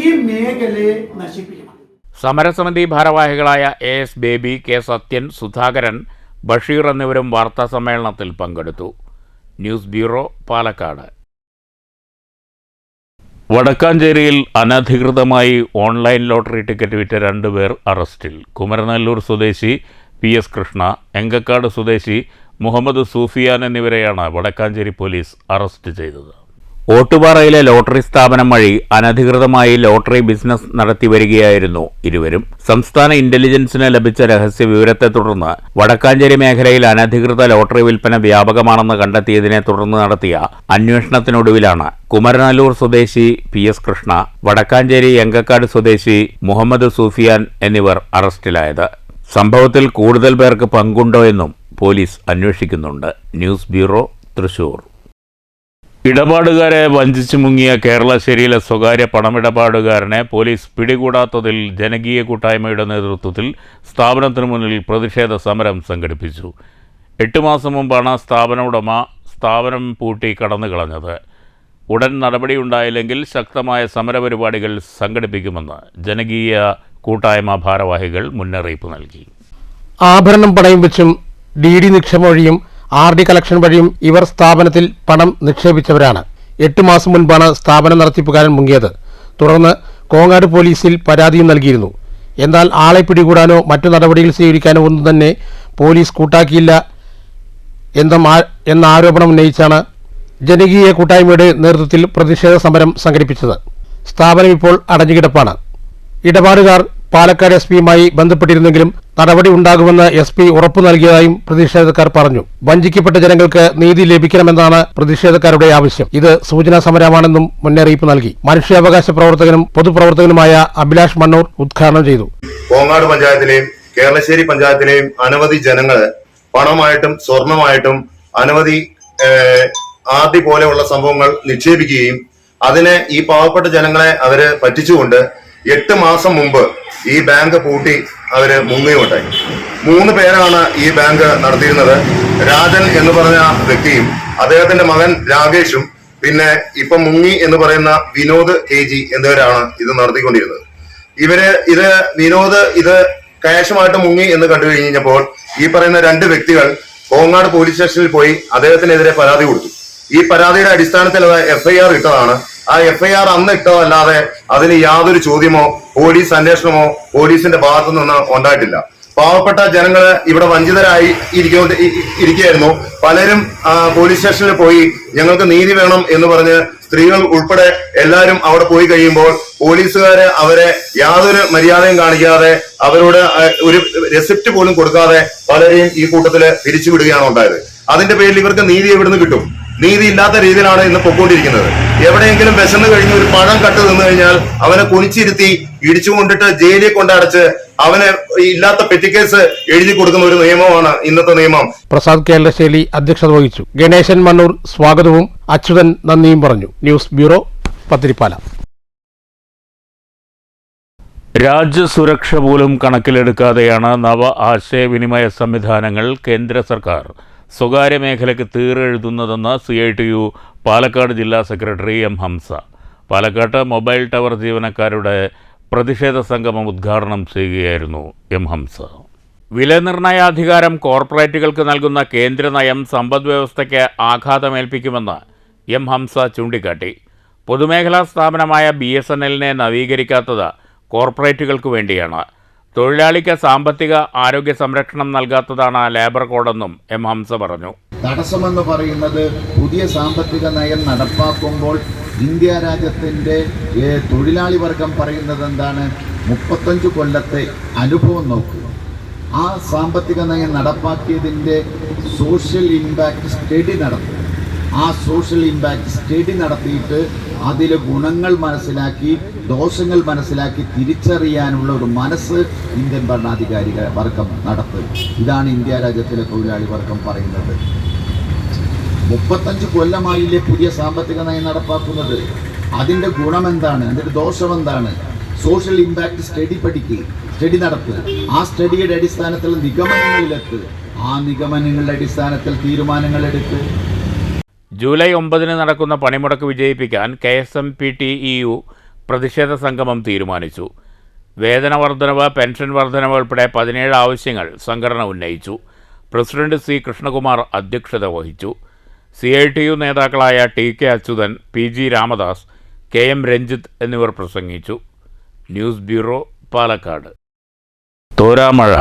ഈ മേഖലയെ നശിപ്പിക്കണം. സമരസമിതി ഭാരവാഹികളായ AS baby, K Sathyan, Sudhakaran, Basheer എന്നിവരും വാർത്താ സമ്മേളനത്തിൽ പങ്കെടുത്തു. News bureau, Palakkad. വടക്കാഞ്ചേരിയിൽ അനധികൃതമായി ഓൺലൈൻ ലോട്ടറി ടിക്കറ്റ് വിറ്റ 2 പേർ അറസ്റ്റിൽ. കുമരനെല്ലൂർ സ്വദേശി PS കൃഷ്ണ, എങ്കക്കാട് സ്വദേശി മുഹമ്മദ് സൂഫിയാൻ എന്നിവരെയാണ് വടക്കാഞ്ചേരി പോലീസ് അറസ്റ്റ് ചെയ്തത്. ഓട്ടുപാറയിലെ ലോട്ടറി സ്ഥാപനം വഴി അനധികൃതമായി ലോട്ടറി ബിസിനസ് നടത്തി വരികയായിരുന്നു ഇരുവരും. സംസ്ഥാന ഇന്റലിജൻസിന് ലഭിച്ച രഹസ്യ വിവരത്തെ തുടർന്ന് വടക്കാഞ്ചേരി മേഖലയിൽ അനധികൃത ലോട്ടറി വിൽപ്പന വ്യാപകമാണെന്ന് കണ്ടെത്തിയതിനെ തുടർന്ന് നടത്തിയ അന്വേഷണത്തിനൊടുവിലാണ് കുമരനെല്ലൂർ സ്വദേശി PS കൃഷ്ണ, വടക്കാഞ്ചേരി എങ്കക്കാട് സ്വദേശി മുഹമ്മദ് സൂഫിയാൻ എന്നിവർ അറസ്റ്റിലായത്. സംഭവത്തിൽ കൂടുതൽ പേർക്ക് പങ്കുണ്ടോ എന്നും പോലീസ് അന്വേഷിക്കുന്നുണ്ട്. News bureau, Thrissur. ഇടപാടുകാരെ വഞ്ചിച്ചു മുങ്ങിയ കേരളശ്ശേരിയിലെ സ്വകാര്യ പണമിടപാടുകാരനെ പോലീസ് പിടികൂടാത്തതിൽ ജനകീയ കൂട്ടായ്മയുടെ നേതൃത്വത്തിൽ സ്ഥാപനത്തിനു മുന്നിൽ പ്രതിഷേധ സമരം സംഘടിപ്പിച്ചു. 8 മാസം മുമ്പാണ് സ്ഥാപന ഉടമ സ്ഥാപനം പൂട്ടി കടന്നുകളഞ്ഞത്. ഉടൻ നടപടിയുണ്ടായില്ലെങ്കിൽ ശക്തമായ സമരപരിപാടികൾ സംഘടിപ്പിക്കുമെന്ന് ജനകീയ കൂട്ടായ്മ ഭാരവാഹികൾ മുന്നറിയിപ്പ് നൽകി. ആഭരണം പണയം വെച്ചും DD നിക്ഷേപം വഴിയും RD കളക്ഷൻ വഴിയും ഇവർ സ്ഥാപനത്തിൽ പണം നിക്ഷേപിച്ചവരാണ്. 8 മാസം മുൻപാണ് സ്ഥാപന നടത്തിപ്പുകാരൻ മുങ്ങിയത്. തുടർന്ന് കോങ്ങാട് പോലീസിൽ പരാതിയും നൽകിയിരുന്നു. എന്നാൽ ആളെ പിടികൂടാനോ മറ്റു നടപടികൾ സ്വീകരിക്കാനോ ഒന്നും തന്നെ പോലീസ് കൂട്ടാക്കിയില്ല എന്ന ആരോപണം ഉന്നയിച്ചാണ് ജനകീയ കൂട്ടായ്മയുടെ നേതൃത്വത്തിൽ പ്രതിഷേധ സമരം സംഘടിപ്പിച്ചത്. സ്ഥാപനം ഇപ്പോൾ അടഞ്ഞുകിടപ്പാണ്. ഇടപാടുകാർ പാലക്കാട് SP-യുമായി ബന്ധപ്പെട്ടിരുന്നെങ്കിലും നടപടി ഉണ്ടാകുമെന്ന് SP ഉറപ്പു നൽകിയതായും പ്രതിഷേധക്കാർ പറഞ്ഞു. വഞ്ചിക്കപ്പെട്ട ജനങ്ങൾക്ക് നീതി ലഭിക്കണമെന്നാണ് പ്രതിഷേധക്കാരുടെ ആവശ്യം. ഇത് സൂചനാ സമരമാണെന്നും മുന്നറിയിപ്പ് നൽകി. മനുഷ്യാവകാശ പ്രവർത്തകനും പൊതുപ്രവർത്തകനുമായ അഭിലാഷ് മണ്ണൂർ ഉദ്ഘാടനം ചെയ്തു. കോങ്ങാട് പഞ്ചായത്തിലെയും കേരളശ്ശേരി പഞ്ചായത്തിലെയും അനവധി ജനങ്ങൾ പണമായിട്ടും സ്വർണമായിട്ടും അനവധി RD പോലെയുള്ള സംഭവങ്ങൾ നിക്ഷേപിക്കുകയും അതിനെ ഈ പാവപ്പെട്ട ജനങ്ങളെ അവര് പറ്റിച്ചുകൊണ്ട് 8 മാസം മുമ്പ് ഈ ബാങ്ക് പൂട്ടി അവര് മുങ്ങുകയുണ്ടായി. 3 പേരാണ് ഈ ബാങ്ക് നടത്തിയിരുന്നത്. രാജൻ എന്ന് പറഞ്ഞ വ്യക്തിയും അദ്ദേഹത്തിന്റെ മകൻ രാകേഷും പിന്നെ ഇപ്പൊ മുങ്ങി എന്ന് പറയുന്ന വിനോദ് KG എന്നിവരാണ് ഇത് നടത്തിക്കൊണ്ടിരുന്നത്. വിനോദ് ഇത് ക്യാഷുമായിട്ട് മുങ്ങി എന്ന് കണ്ടു കഴിഞ്ഞപ്പോൾ ഈ പറയുന്ന 2 വ്യക്തികൾ കോങ്ങാട് പോലീസ് സ്റ്റേഷനിൽ പോയി അദ്ദേഹത്തിനെതിരെ പരാതി കൊടുത്തു. ഈ പരാതിയുടെ അടിസ്ഥാനത്തിൽ FIR ഇട്ടതാണ്. ആ FIR അന്ന് ഇട്ടതല്ലാതെ അതിന് യാതൊരു ചോദ്യമോ പോലീസ് അന്വേഷണമോ പോലീസിന്റെ ഭാഗത്തു നിന്ന് ഉണ്ടായിട്ടില്ല. പാവപ്പെട്ട ജനങ്ങള് ഇവിടെ വഞ്ചിതരായി ഇരിക്കുകയായിരുന്നു. പലരും പോലീസ് സ്റ്റേഷനിൽ പോയി ഞങ്ങൾക്ക് നീതി വേണം എന്ന് പറഞ്ഞ് സ്ത്രീകൾ ഉൾപ്പെടെ എല്ലാവരും അവിടെ പോയി കഴിയുമ്പോൾ പോലീസുകാര് അവരെ യാതൊരു മര്യാദയും കാണിക്കാതെ അവരോട് ഒരു റെസിപ്റ്റ് പോലും കൊടുക്കാതെ പലരെയും ഈ കൂട്ടത്തില് പിരിച്ചുവിടുകയാണ് ഉണ്ടായത്. അതിന്റെ പേരിൽ ഇവർക്ക് നീതി എവിടുന്ന് കിട്ടും? നീതിയില്ലാത്ത രീതിയിലാണ് ഇന്ന് പൊക്കോണ്ടിരിക്കുന്നത്. എവിടെയെങ്കിലും വിശന്ന് കഴിഞ്ഞ് ഒരു പഴം കട്ട് തിന്നു കഴിഞ്ഞാൽ അവനെ കുനിച്ചിരുത്തി ഇടിച്ചു കൊണ്ടിട്ട് ജയിലിൽ കൊണ്ടടച്ച് അവന് ഇല്ലാത്ത പെറ്റിക്കേസ് എഴുതി കൊടുക്കുന്ന ഒരു നിയമമാണ് ഇന്നത്തെ നിയമം. പ്രസാദ് കേരളശ്ശേരി അധ്യക്ഷത വഹിച്ചു. ഗണേശൻ മണ്ണൂർ സ്വാഗതവും അച്യുതൻ നന്ദിയും പറഞ്ഞു. News bureau, Pathiripala. രാജ്യസുരക്ഷ പോലും കണക്കിലെടുക്കാതെയാണ് നവ ആശയവിനിമയ സംവിധാനങ്ങൾ കേന്ദ്ര സർക്കാർ സ്വകാര്യ മേഖലയ്ക്ക് തീരെഴുതുന്നതെന്ന് CITU പാലക്കാട് ജില്ലാ സെക്രട്ടറി M. ഹംസ പാലക്കാട്ട് മൊബൈൽ ടവർ ജീവനക്കാരുടെ പ്രതിഷേധ സംഗമം ഉദ്ഘാടനം ചെയ്യുകയായിരുന്നു M. ഹംസ. വിലനിർണ്ണയാധികാരം കോർപ്പറേറ്റുകൾക്ക് നൽകുന്ന കേന്ദ്ര നയം സമ്പദ് വ്യവസ്ഥയ്ക്ക് ആഘാതമേൽപ്പിക്കുമെന്ന് M. ഹംസ ചൂണ്ടിക്കാട്ടി. പൊതുമേഖലാ സ്ഥാപനമായ BSNL-നെ നവീകരിക്കാത്തത് കോർപ്പറേറ്റുകൾക്ക് വേണ്ടിയാണ്. തൊഴിലാളിക്ക് സാമ്പത്തിക ആരോഗ്യ സംരക്ഷണം നൽകാത്തതാണ് ലേബർ കോഡെന്നും M. ഹംസ പറഞ്ഞു. തടസ്സമെന്ന് പറയുന്നത് പുതിയ സാമ്പത്തിക നയം നടപ്പാക്കുമ്പോൾ ഇന്ത്യ രാജ്യത്തിൻ്റെ തൊഴിലാളി വർഗം പറയുന്നത് എന്താണ്? 35 കൊല്ലത്തെ അനുഭവം നോക്കുക. ആ സാമ്പത്തിക നയം നടപ്പാക്കിയതിൻ്റെ സോഷ്യൽ ഇമ്പാക്റ്റ് സ്റ്റഡി നടത്തുക. ആ സോഷ്യൽ ഇമ്പാക്റ്റ് സ്റ്റഡി നടത്തിയിട്ട് അതിലെ ഗുണങ്ങൾ മനസ്സിലാക്കി ദോഷങ്ങൾ മനസ്സിലാക്കി തിരിച്ചറിയാനുള്ള ഒരു മനസ്സ് ഇന്ത്യൻ ഭരണാധികാരിക വർഗം നടത്തുക. ഇതാണ് ഇന്ത്യ രാജ്യത്തിലെ തൊഴിലാളി വർഗം പറയുന്നത്. 35 കൊല്ലമായില്ലേ പുതിയ സാമ്പത്തിക നയം നടപ്പാക്കുന്നത്? അതിൻ്റെ ഗുണമെന്താണ്? അതിൻ്റെ ദോഷമെന്താണ്? സോഷ്യൽ ഇമ്പാക്റ്റ് സ്റ്റഡി പഠിക്കുക, സ്റ്റഡി നടത്തുക. ആ സ്റ്റഡിയുടെ അടിസ്ഥാനത്തിൽ നിഗമനങ്ങളിലെത്തുക. ആ നിഗമനങ്ങളുടെ അടിസ്ഥാനത്തിൽ തീരുമാനങ്ങൾ എടുക്കുക. ജൂലൈ 9 നടക്കുന്ന പണിമുടക്ക് വിജയിപ്പിക്കാൻ KSMPTEU പ്രതിഷേധ സംഗമം തീരുമാനിച്ചു. വേതന വർധനവ്, പെൻഷൻ വർധനവ് ഉൾപ്പെടെ 17 ആവശ്യങ്ങൾ സംഘടന ഉന്നയിച്ചു. President C. കൃഷ്ണകുമാർ അധ്യക്ഷത വഹിച്ചു. CITU നേതാക്കളായ TK Achuthan, PG Ramadas, KM Ranjith എന്നിവർ പ്രസംഗിച്ചു. News bureau, Palakkad. തോരാമഴ.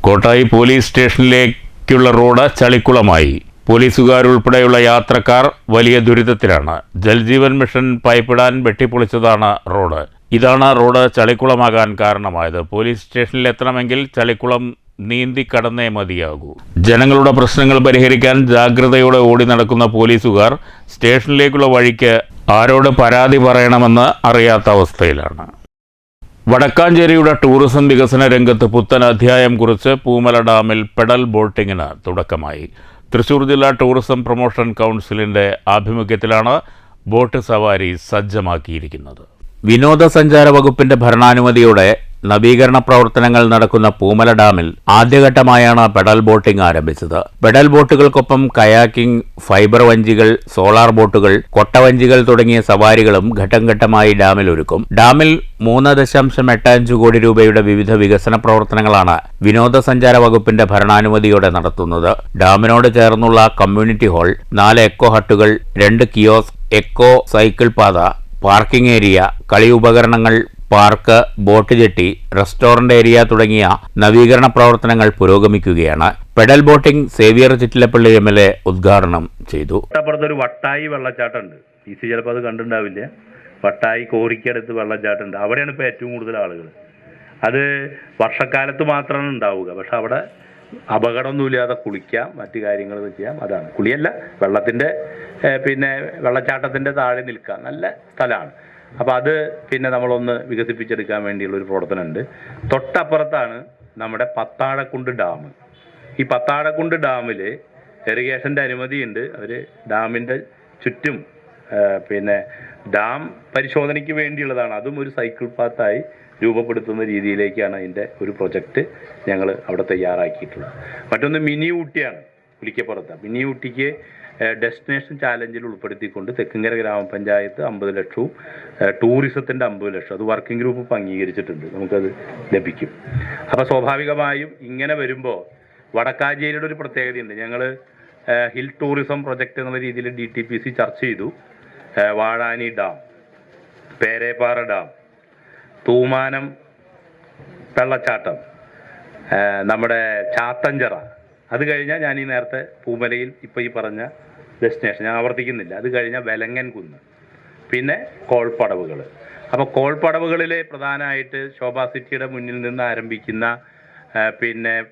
കോട്ടായി പോലീസ് സ്റ്റേഷനിലേക്കുള്ള റോഡ് ചളിക്കുളമായി. പോലീസുകാരുൾപ്പെടെയുള്ള യാത്രക്കാർ വലിയ ദുരിതത്തിലാണ്. ജൽജീവൻ മിഷൻ പൈപ്പിടാൻ വെട്ടിപ്പൊളിച്ചതാണ് റോഡ്. ഇതാണ് റോഡ് ചളിക്കുളമാകാൻ കാരണമായത്. പോലീസ് സ്റ്റേഷനിലെത്തണമെങ്കിൽ ചളിക്കുളം നീന്തി കടന്നേ മതിയാകൂ. ജനങ്ങളുടെ പ്രശ്നങ്ങൾ പരിഹരിക്കാൻ ജാഗ്രതയോടെ ഓടി നടക്കുന്ന പോലീസുകാർ സ്റ്റേഷനിലേക്കുള്ള വഴിക്ക് ആരോട് പരാതി പറയണമെന്ന് അറിയാത്ത അവസ്ഥയിലാണ്. വടക്കാഞ്ചേരിയുടെ ടൂറിസം വികസന രംഗത്ത് പുത്തൻ അധ്യായം കുറിച്ച് പൂമല ഡാമിൽ പെഡൽ ബോട്ടിങ്ങിന് തുടക്കമായി. തൃശൂർ ജില്ലാ ടൂറിസം പ്രൊമോഷൻ കൗൺസിലിൻ്റെ ആഭിമുഖ്യത്തിലാണ് ബോട്ട് സവാരി സജ്ജമാക്കിയിരിക്കുന്നത്. വിനോദസഞ്ചാര വകുപ്പിൻ്റെ ഭരണാനുമതിയോടെ നവീകരണ പ്രവർത്തനങ്ങൾ നടക്കുന്ന പൂമല ഡാമിൽ ആദ്യഘട്ടമായാണ് പെഡൽ ബോട്ടിംഗ് ആരംഭിച്ചത്. പെഡൽ ബോട്ടുകൾക്കൊപ്പം കയാക്കിംഗ്, ഫൈബർ വഞ്ചികൾ, സോളാർ ബോട്ടുകൾ, കൊട്ടവഞ്ചികൾ തുടങ്ങിയ സവാരികളും ഘട്ടം ഘട്ടമായി ഡാമിൽ ഒരുക്കും. ഡാമിൽ 3.85 കോടി രൂപയുടെ വിവിധ വികസന പ്രവർത്തനങ്ങളാണ് വിനോദസഞ്ചാര വകുപ്പിന്റെ ഭരണാനുമതിയോടെ നടത്തുന്നത്. ഡാമിനോട് ചേർന്നുള്ള കമ്മ്യൂണിറ്റി ഹാൾ, 4 എക്കോ ഹട്ടുകൾ, 2 കിയോസ്ക്, എക്കോ സൈക്കിൾ പാത, പാർക്കിംഗ് ഏരിയ, കളി ഉപകരണങ്ങൾ, park, boat jetty, restaurant area തുടങ്ങിയ നവീകരണ പ്രവർത്തനങ്ങൾ പുരോഗമിക്കുകയാണ്. Pedal boating Xavier Chittilappilly MLA ഉദ്ഘാടനം ചെയ്തു. തൊട്ടപ്പുറത്തൊരു വട്ടായി വെള്ളച്ചാട്ടമുണ്ട്. PC ചിലപ്പോൾ അത് കണ്ടിട്ടുണ്ടാവില്ല. വട്ടായി കോറിക്കടുത്ത് വെള്ളച്ചാട്ടമുണ്ട്. അവിടെയാണ് ഇപ്പോൾ ഏറ്റവും കൂടുതൽ ആളുകൾ. അത് വർഷക്കാലത്ത് മാത്രമാണ് ഉണ്ടാവുക. പക്ഷെ അവിടെ അപകടമൊന്നുമില്ലാതെ കുളിക്കാം, മറ്റു കാര്യങ്ങൾ ചെയ്യാം. അതാണ് കുളിയല്ല, വെള്ളത്തിൻ്റെ വെള്ളച്ചാട്ടത്തിൻ്റെ താഴെ നിൽക്കാം. നല്ല സ്ഥലമാണ്. അപ്പോൾ അത് നമ്മളൊന്ന് വികസിപ്പിച്ചെടുക്കാൻ വേണ്ടിയുള്ളൊരു പ്രവർത്തനമുണ്ട്. തൊട്ടപ്പുറത്താണ് നമ്മുടെ പത്താഴക്കുണ്ട് ഡാം. ഈ പത്താഴക്കുണ്ട് ഡാമിൽ ഇറിഗേഷൻ്റെ അനുമതിയുണ്ട്. അവർ ഡാമിൻ്റെ ചുറ്റും ഡാം പരിശോധനയ്ക്ക് വേണ്ടിയുള്ളതാണ്. അതും ഒരു സൈക്കിൾ പാത്തായി രൂപപ്പെടുത്തുന്ന രീതിയിലേക്കാണ് അതിൻ്റെ ഒരു പ്രൊജക്റ്റ് ഞങ്ങൾ അവിടെ തയ്യാറാക്കിയിട്ടുള്ളത്. മറ്റൊന്ന് മിനി ഊട്ടിയാണ്. പുലിക്കപ്പുറത്ത് മിനി ഊട്ടിക്ക് ഡെസ്റ്റിനേഷൻ ചാലഞ്ചിൽ ഉൾപ്പെടുത്തിക്കൊണ്ട് തെക്കുംകര ഗ്രാമപഞ്ചായത്ത് 50 ലക്ഷവും ടൂറിസത്തിൻ്റെ 50 ലക്ഷം അത് വർക്കിംഗ് ഗ്രൂപ്പ് ഇപ്പോൾ അംഗീകരിച്ചിട്ടുണ്ട്. നമുക്കത് ലഭിക്കും. അപ്പോൾ സ്വാഭാവികമായും ഇങ്ങനെ വരുമ്പോൾ വടക്കാഞ്ചേരിയുടെ ഒരു പ്രത്യേകതയുണ്ട്. ഞങ്ങൾ ഹിൽ ടൂറിസം പ്രൊജക്റ്റ് എന്നുള്ള രീതിയിൽ DTPC ചർച്ച ചെയ്തു. വാഴാനി ഡാം, പേരേപ്പാറ ഡാം, തൂമാനം വെള്ളച്ചാട്ടം, നമ്മുടെ ചാത്തഞ്ചിറ, അത് കഴിഞ്ഞാൽ ഞാൻ ഈ നേരത്തെ പൂമലയിൽ ഇപ്പോൾ ഈ പറഞ്ഞ ഡെസ്റ്റിനേഷൻ ഞാൻ ആവർത്തിക്കുന്നില്ല. അത് കഴിഞ്ഞാൽ വെലങ്ങൻ കുന്ന്, പിന്നെ കോൾപ്പടവുകൾ. അപ്പോൾ കോൾപ്പടവുകളിലെ പ്രധാനമായിട്ട് ശോഭാ സിറ്റിയുടെ മുന്നിൽ നിന്ന് ആരംഭിക്കുന്ന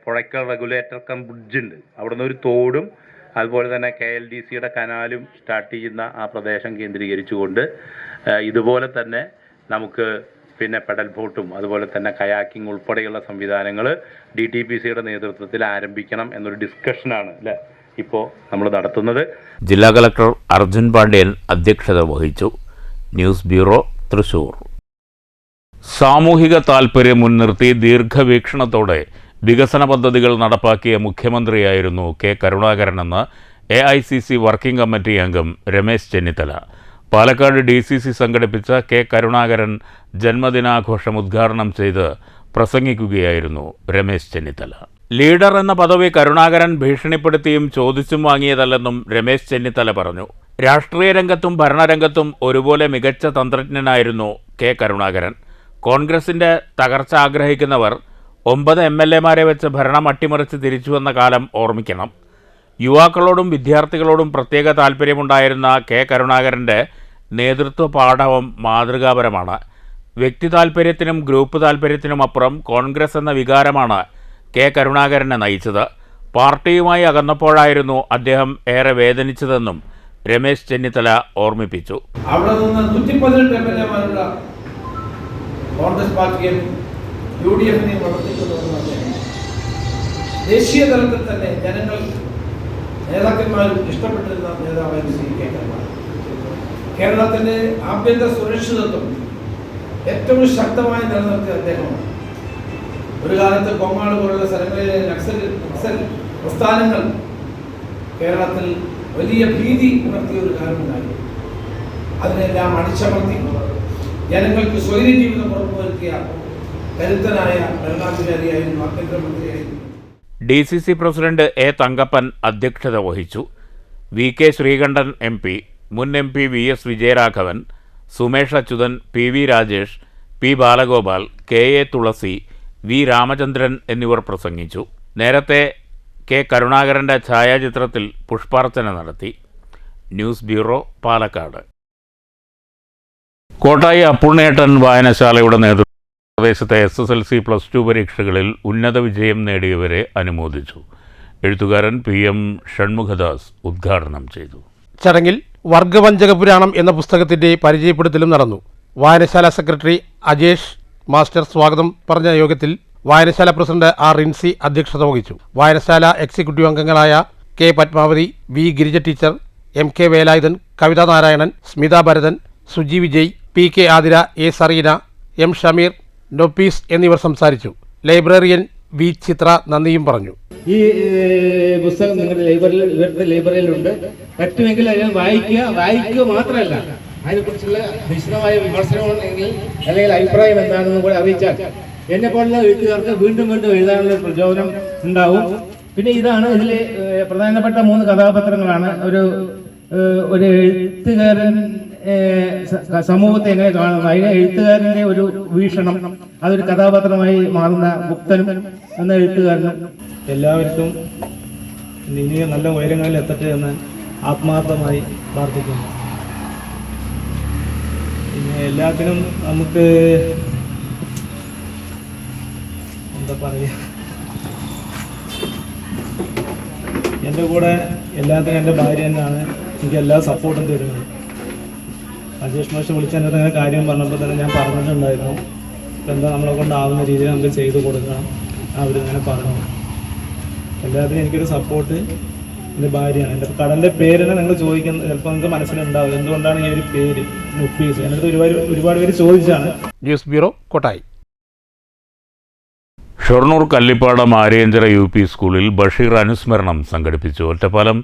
പുഴയ്ക്കൽ റെഗുലേറ്റർ കം ബ്രിഡ്ജുണ്ട്. അവിടുന്ന് ഒരു തോടും അതുപോലെ തന്നെ KLDCയുടെ കനാലും സ്റ്റാർട്ട് ചെയ്യുന്ന ആ പ്രദേശം കേന്ദ്രീകരിച്ചുകൊണ്ട് ഇതുപോലെ തന്നെ നമുക്ക് പിന്നെ പെഡൽ ബോട്ടും അതുപോലെ തന്നെ കയാക്കിംഗ് ഉൾപ്പെടെയുള്ള സംവിധാനങ്ങൾ DTPCയുടെ നേതൃത്വത്തിൽ ആരംഭിക്കണം എന്നൊരു ഡിസ്കഷനാണ് അല്ലേ ഇപ്പോൾ നമ്മൾ നടത്തുന്നത്. ജില്ലാ കളക്ടർ അർജുൻ പാണ്ഡ്യൻ അധ്യക്ഷത വഹിച്ചു. News bureau, Thrissur. സാമൂഹിക താൽപര്യം മുൻനിർത്തി ദീർഘവീക്ഷണത്തോടെ വികസന പദ്ധതികൾ നടപ്പാക്കിയ മുഖ്യമന്ത്രിയായിരുന്നു കെ കരുണാകരനെന്ന് AICC വർക്കിംഗ് കമ്മിറ്റി അംഗം രമേശ് ചെന്നിത്തല. പാലക്കാട് DCC സംഘടിപ്പിച്ച കെ കരുണാകരൻ ജന്മദിനാഘോഷം ഉദ്ഘാടനം ചെയ്ത് പ്രസംഗിക്കുകയായിരുന്നു രമേശ് ചെന്നിത്തല. ലീഡർ എന്ന പദവി കരുണാകരൻ ഭീഷണിപ്പെടുത്തിയും ചോദിച്ചും വാങ്ങിയതല്ലെന്നും രമേശ് ചെന്നിത്തല പറഞ്ഞു. രാഷ്ട്രീയ രംഗത്തും ഭരണരംഗത്തും ഒരുപോലെ മികച്ച തന്ത്രജ്ഞനായിരുന്നു കെ കരുണാകരൻ. കോൺഗ്രസിന്റെ തകർച്ച ആഗ്രഹിക്കുന്നവർ 9 MLA-മാരെ വെച്ച് ഭരണം അട്ടിമറിച്ച് തിരിച്ചുവന്ന കാലം ഓർമ്മിക്കണം. യുവാക്കളോടും വിദ്യാർത്ഥികളോടും പ്രത്യേക താൽപ്പര്യമുണ്ടായിരുന്ന കെ കരുണാകരൻ്റെ നേതൃത്വ പാഠവും മാതൃകാപരമാണ്. വ്യക്തി താൽപ്പര്യത്തിനും ഗ്രൂപ്പ് താൽപ്പര്യത്തിനുമപ്പുറം കോൺഗ്രസ് എന്ന വികാരമാണ് കെ കരുണാകരനെ നയിച്ചത്. പാർട്ടിയുമായി അകന്നപ്പോഴായിരുന്നു അദ്ദേഹം ഏറെ വേദനിച്ചതെന്നും രമേശ് ചെന്നിത്തല ഓർമ്മിപ്പിച്ചു. അവിടെ നിന്ന് 118 MLA-മാരുടെ കോൺഗ്രസ് പാർട്ടിയും UDF-നെയും വളർത്തിക്കൊണ്ടുവന്ന ദേശീയ തലത്തിൽ തന്നെ ജനങ്ങൾ നേതാക്കന്മാരും ഇഷ്ടപ്പെട്ടിരുന്ന നേതാവായിരുന്നു ശ്രീ കെ കരുണാകരൻ. കേരളത്തിന്റെ ആഭ്യന്തര സുരക്ഷിതത്വം ഏറ്റവും ശക്തമായി നിലനിർത്തിയ അദ്ദേഹമാണ്. ഒരു കാലത്ത് കോമാട് പോലുള്ള സ്ഥലങ്ങളിലെ നക്സൽ പ്രസ്ഥാനങ്ങൾ കേരളത്തിൽ വലിയ ഭീതി ഉണർത്തിയ ഒരു കാലമുണ്ടായി. അതിനെല്ലാം അടിച്ചമർത്തി ജനങ്ങൾക്ക് സ്വൈര്യ ജീവിതം ഉറപ്പുവരുത്തിയ കരുത്തനായ ഭരണാധികാരിയായിരുന്നു, ആഭ്യന്തരമന്ത്രിയായിരുന്നു. DCC president A. തങ്കപ്പൻ അധ്യക്ഷത വഹിച്ചു. VK ശ്രീകണ്ഠൻ MP, മുൻ MP VS Vijayaraghavan, Sumesh Achuthan, PV Rajesh, P. Balagopal, KA തുളസി, V. രാമചന്ദ്രൻ എന്നിവർ പ്രസംഗിച്ചു. നേരത്തെ കെ കരുണാകരൻ്റെ ഛായാചിത്രത്തിൽ പുഷ്പാർച്ചന നടത്തി. News bureau, Palakkad. കോട്ടായി അപ്പുണ്ണേട്ടൻ വായനശാലയുടെ നേതൃത്വത്തിൽ പ്രദേശത്തെ SSLC+2 പരീക്ഷകളിൽ ഉന്നത വിജയം നേടിയവരെ അനുമോദിച്ചു. എഴുത്തുകാരൻ PM ഷൺമുഖദാസ് ഉദ്ഘാടനം ചെയ്തു. ചടങ്ങിൽ വർഗവഞ്ചക പുരാണം എന്ന പുസ്തകത്തിന്റെ പരിചയപ്പെടുത്തലും നടന്നു. വായനശാല സെക്രട്ടറി അജേഷ് മാസ്റ്റർ സ്വാഗതം പറഞ്ഞ യോഗത്തിൽ വായനശാല പ്രസിഡന്റ് R. റിൻസി അധ്യക്ഷത വഹിച്ചു. വായനശാല എക്സിക്യൂട്ടീവ് അംഗങ്ങളായ K. Padmavathi, V. Girija teacher, MK Velayudhan, Kavitha Narayanan, Smitha Bharathan, Suji Vijay, PK Athira, A. Zarina, M. Shameer, നൊപ്പീസ് എന്നിവർ സംസാരിച്ചു. Librarian V. ചിത്ര നന്ദിയും പറഞ്ഞു. ഈ പുസ്തകം നിങ്ങളുടെ ഇവരുടെ ലൈബ്രറിയിലുണ്ട്. പറ്റുമെങ്കിൽ അതിനെ വായിക്കുക മാത്രമല്ല അതിനെക്കുറിച്ചുള്ള വിശദമായ വിമർശനമുണ്ടെങ്കിൽ അല്ലെങ്കിൽ അഭിപ്രായം എന്താണെന്ന് കൂടെ അറിയിച്ചാൽ എന്നെ പോലുള്ള എഴുത്തുകാർക്ക് വീണ്ടും എഴുതാനുള്ള പ്രചോദനം ഉണ്ടാവും. പിന്നെ ഇതാണ് ഇതിലെ പ്രധാനപ്പെട്ട 3 കഥാപാത്രങ്ങളാണ്. ഒരു എഴുത്തുകാരൻ സമൂഹത്തെ എങ്ങനെ കാണുന്നു, അതിന് എഴുത്തുകാരൻ്റെ ഒരു വീക്ഷണം, അതൊരു കഥാപാത്രമായി മാറുന്ന ഗുപ്തനും എന്ന എഴുത്തുകാരനും. എല്ലാവർക്കും ഇനി നല്ല ഉയരങ്ങളിൽ എത്തട്ടെ എന്ന് ആത്മാർത്ഥമായി പ്രാർത്ഥിക്കുന്നു. പിന്നെ എല്ലാത്തിനും നമുക്ക് എന്താ പറയുക, എൻ്റെ കൂടെ എല്ലാത്തിനും എൻ്റെ ഭാര്യ തന്നെയാണ് എനിക്ക് എല്ലാ സപ്പോർട്ടും തരുന്നത്. അജേഷ് മാഷ് വിളിച്ചെന്നെ അങ്ങനെ കാര്യം പറഞ്ഞപ്പോൾ തന്നെ ഞാൻ പറഞ്ഞിട്ടുണ്ടായിരുന്നു, എന്താ നമ്മളെ കൊണ്ടാവുന്ന രീതിയിൽ നമുക്ക് ചെയ്തു കൊടുക്കണം. അവരിങ്ങനെ പറഞ്ഞു. എല്ലാത്തിനും എനിക്കൊരു സപ്പോർട്ട് എൻ്റെ ഭാര്യയാണ്. എൻ്റെ കടൻ്റെ പേരിനെ നിങ്ങൾ ചോദിക്കുന്നത് ചിലപ്പോൾ നിങ്ങൾക്ക് മനസ്സിലുണ്ടാവും, എന്തുകൊണ്ടാണ് ഈ ഒരു പേര് നുപ്പീസ്. എൻ്റെ അടുത്ത് ഒരുപാട് പേര് ചോദിച്ചാണ്. News bureau, Kottayi. Shoranur Kallippadam Aryanchira UP സ്കൂളിൽ ബഷീർ അനുസ്മരണം സംഘടിപ്പിച്ചു. Ottapalam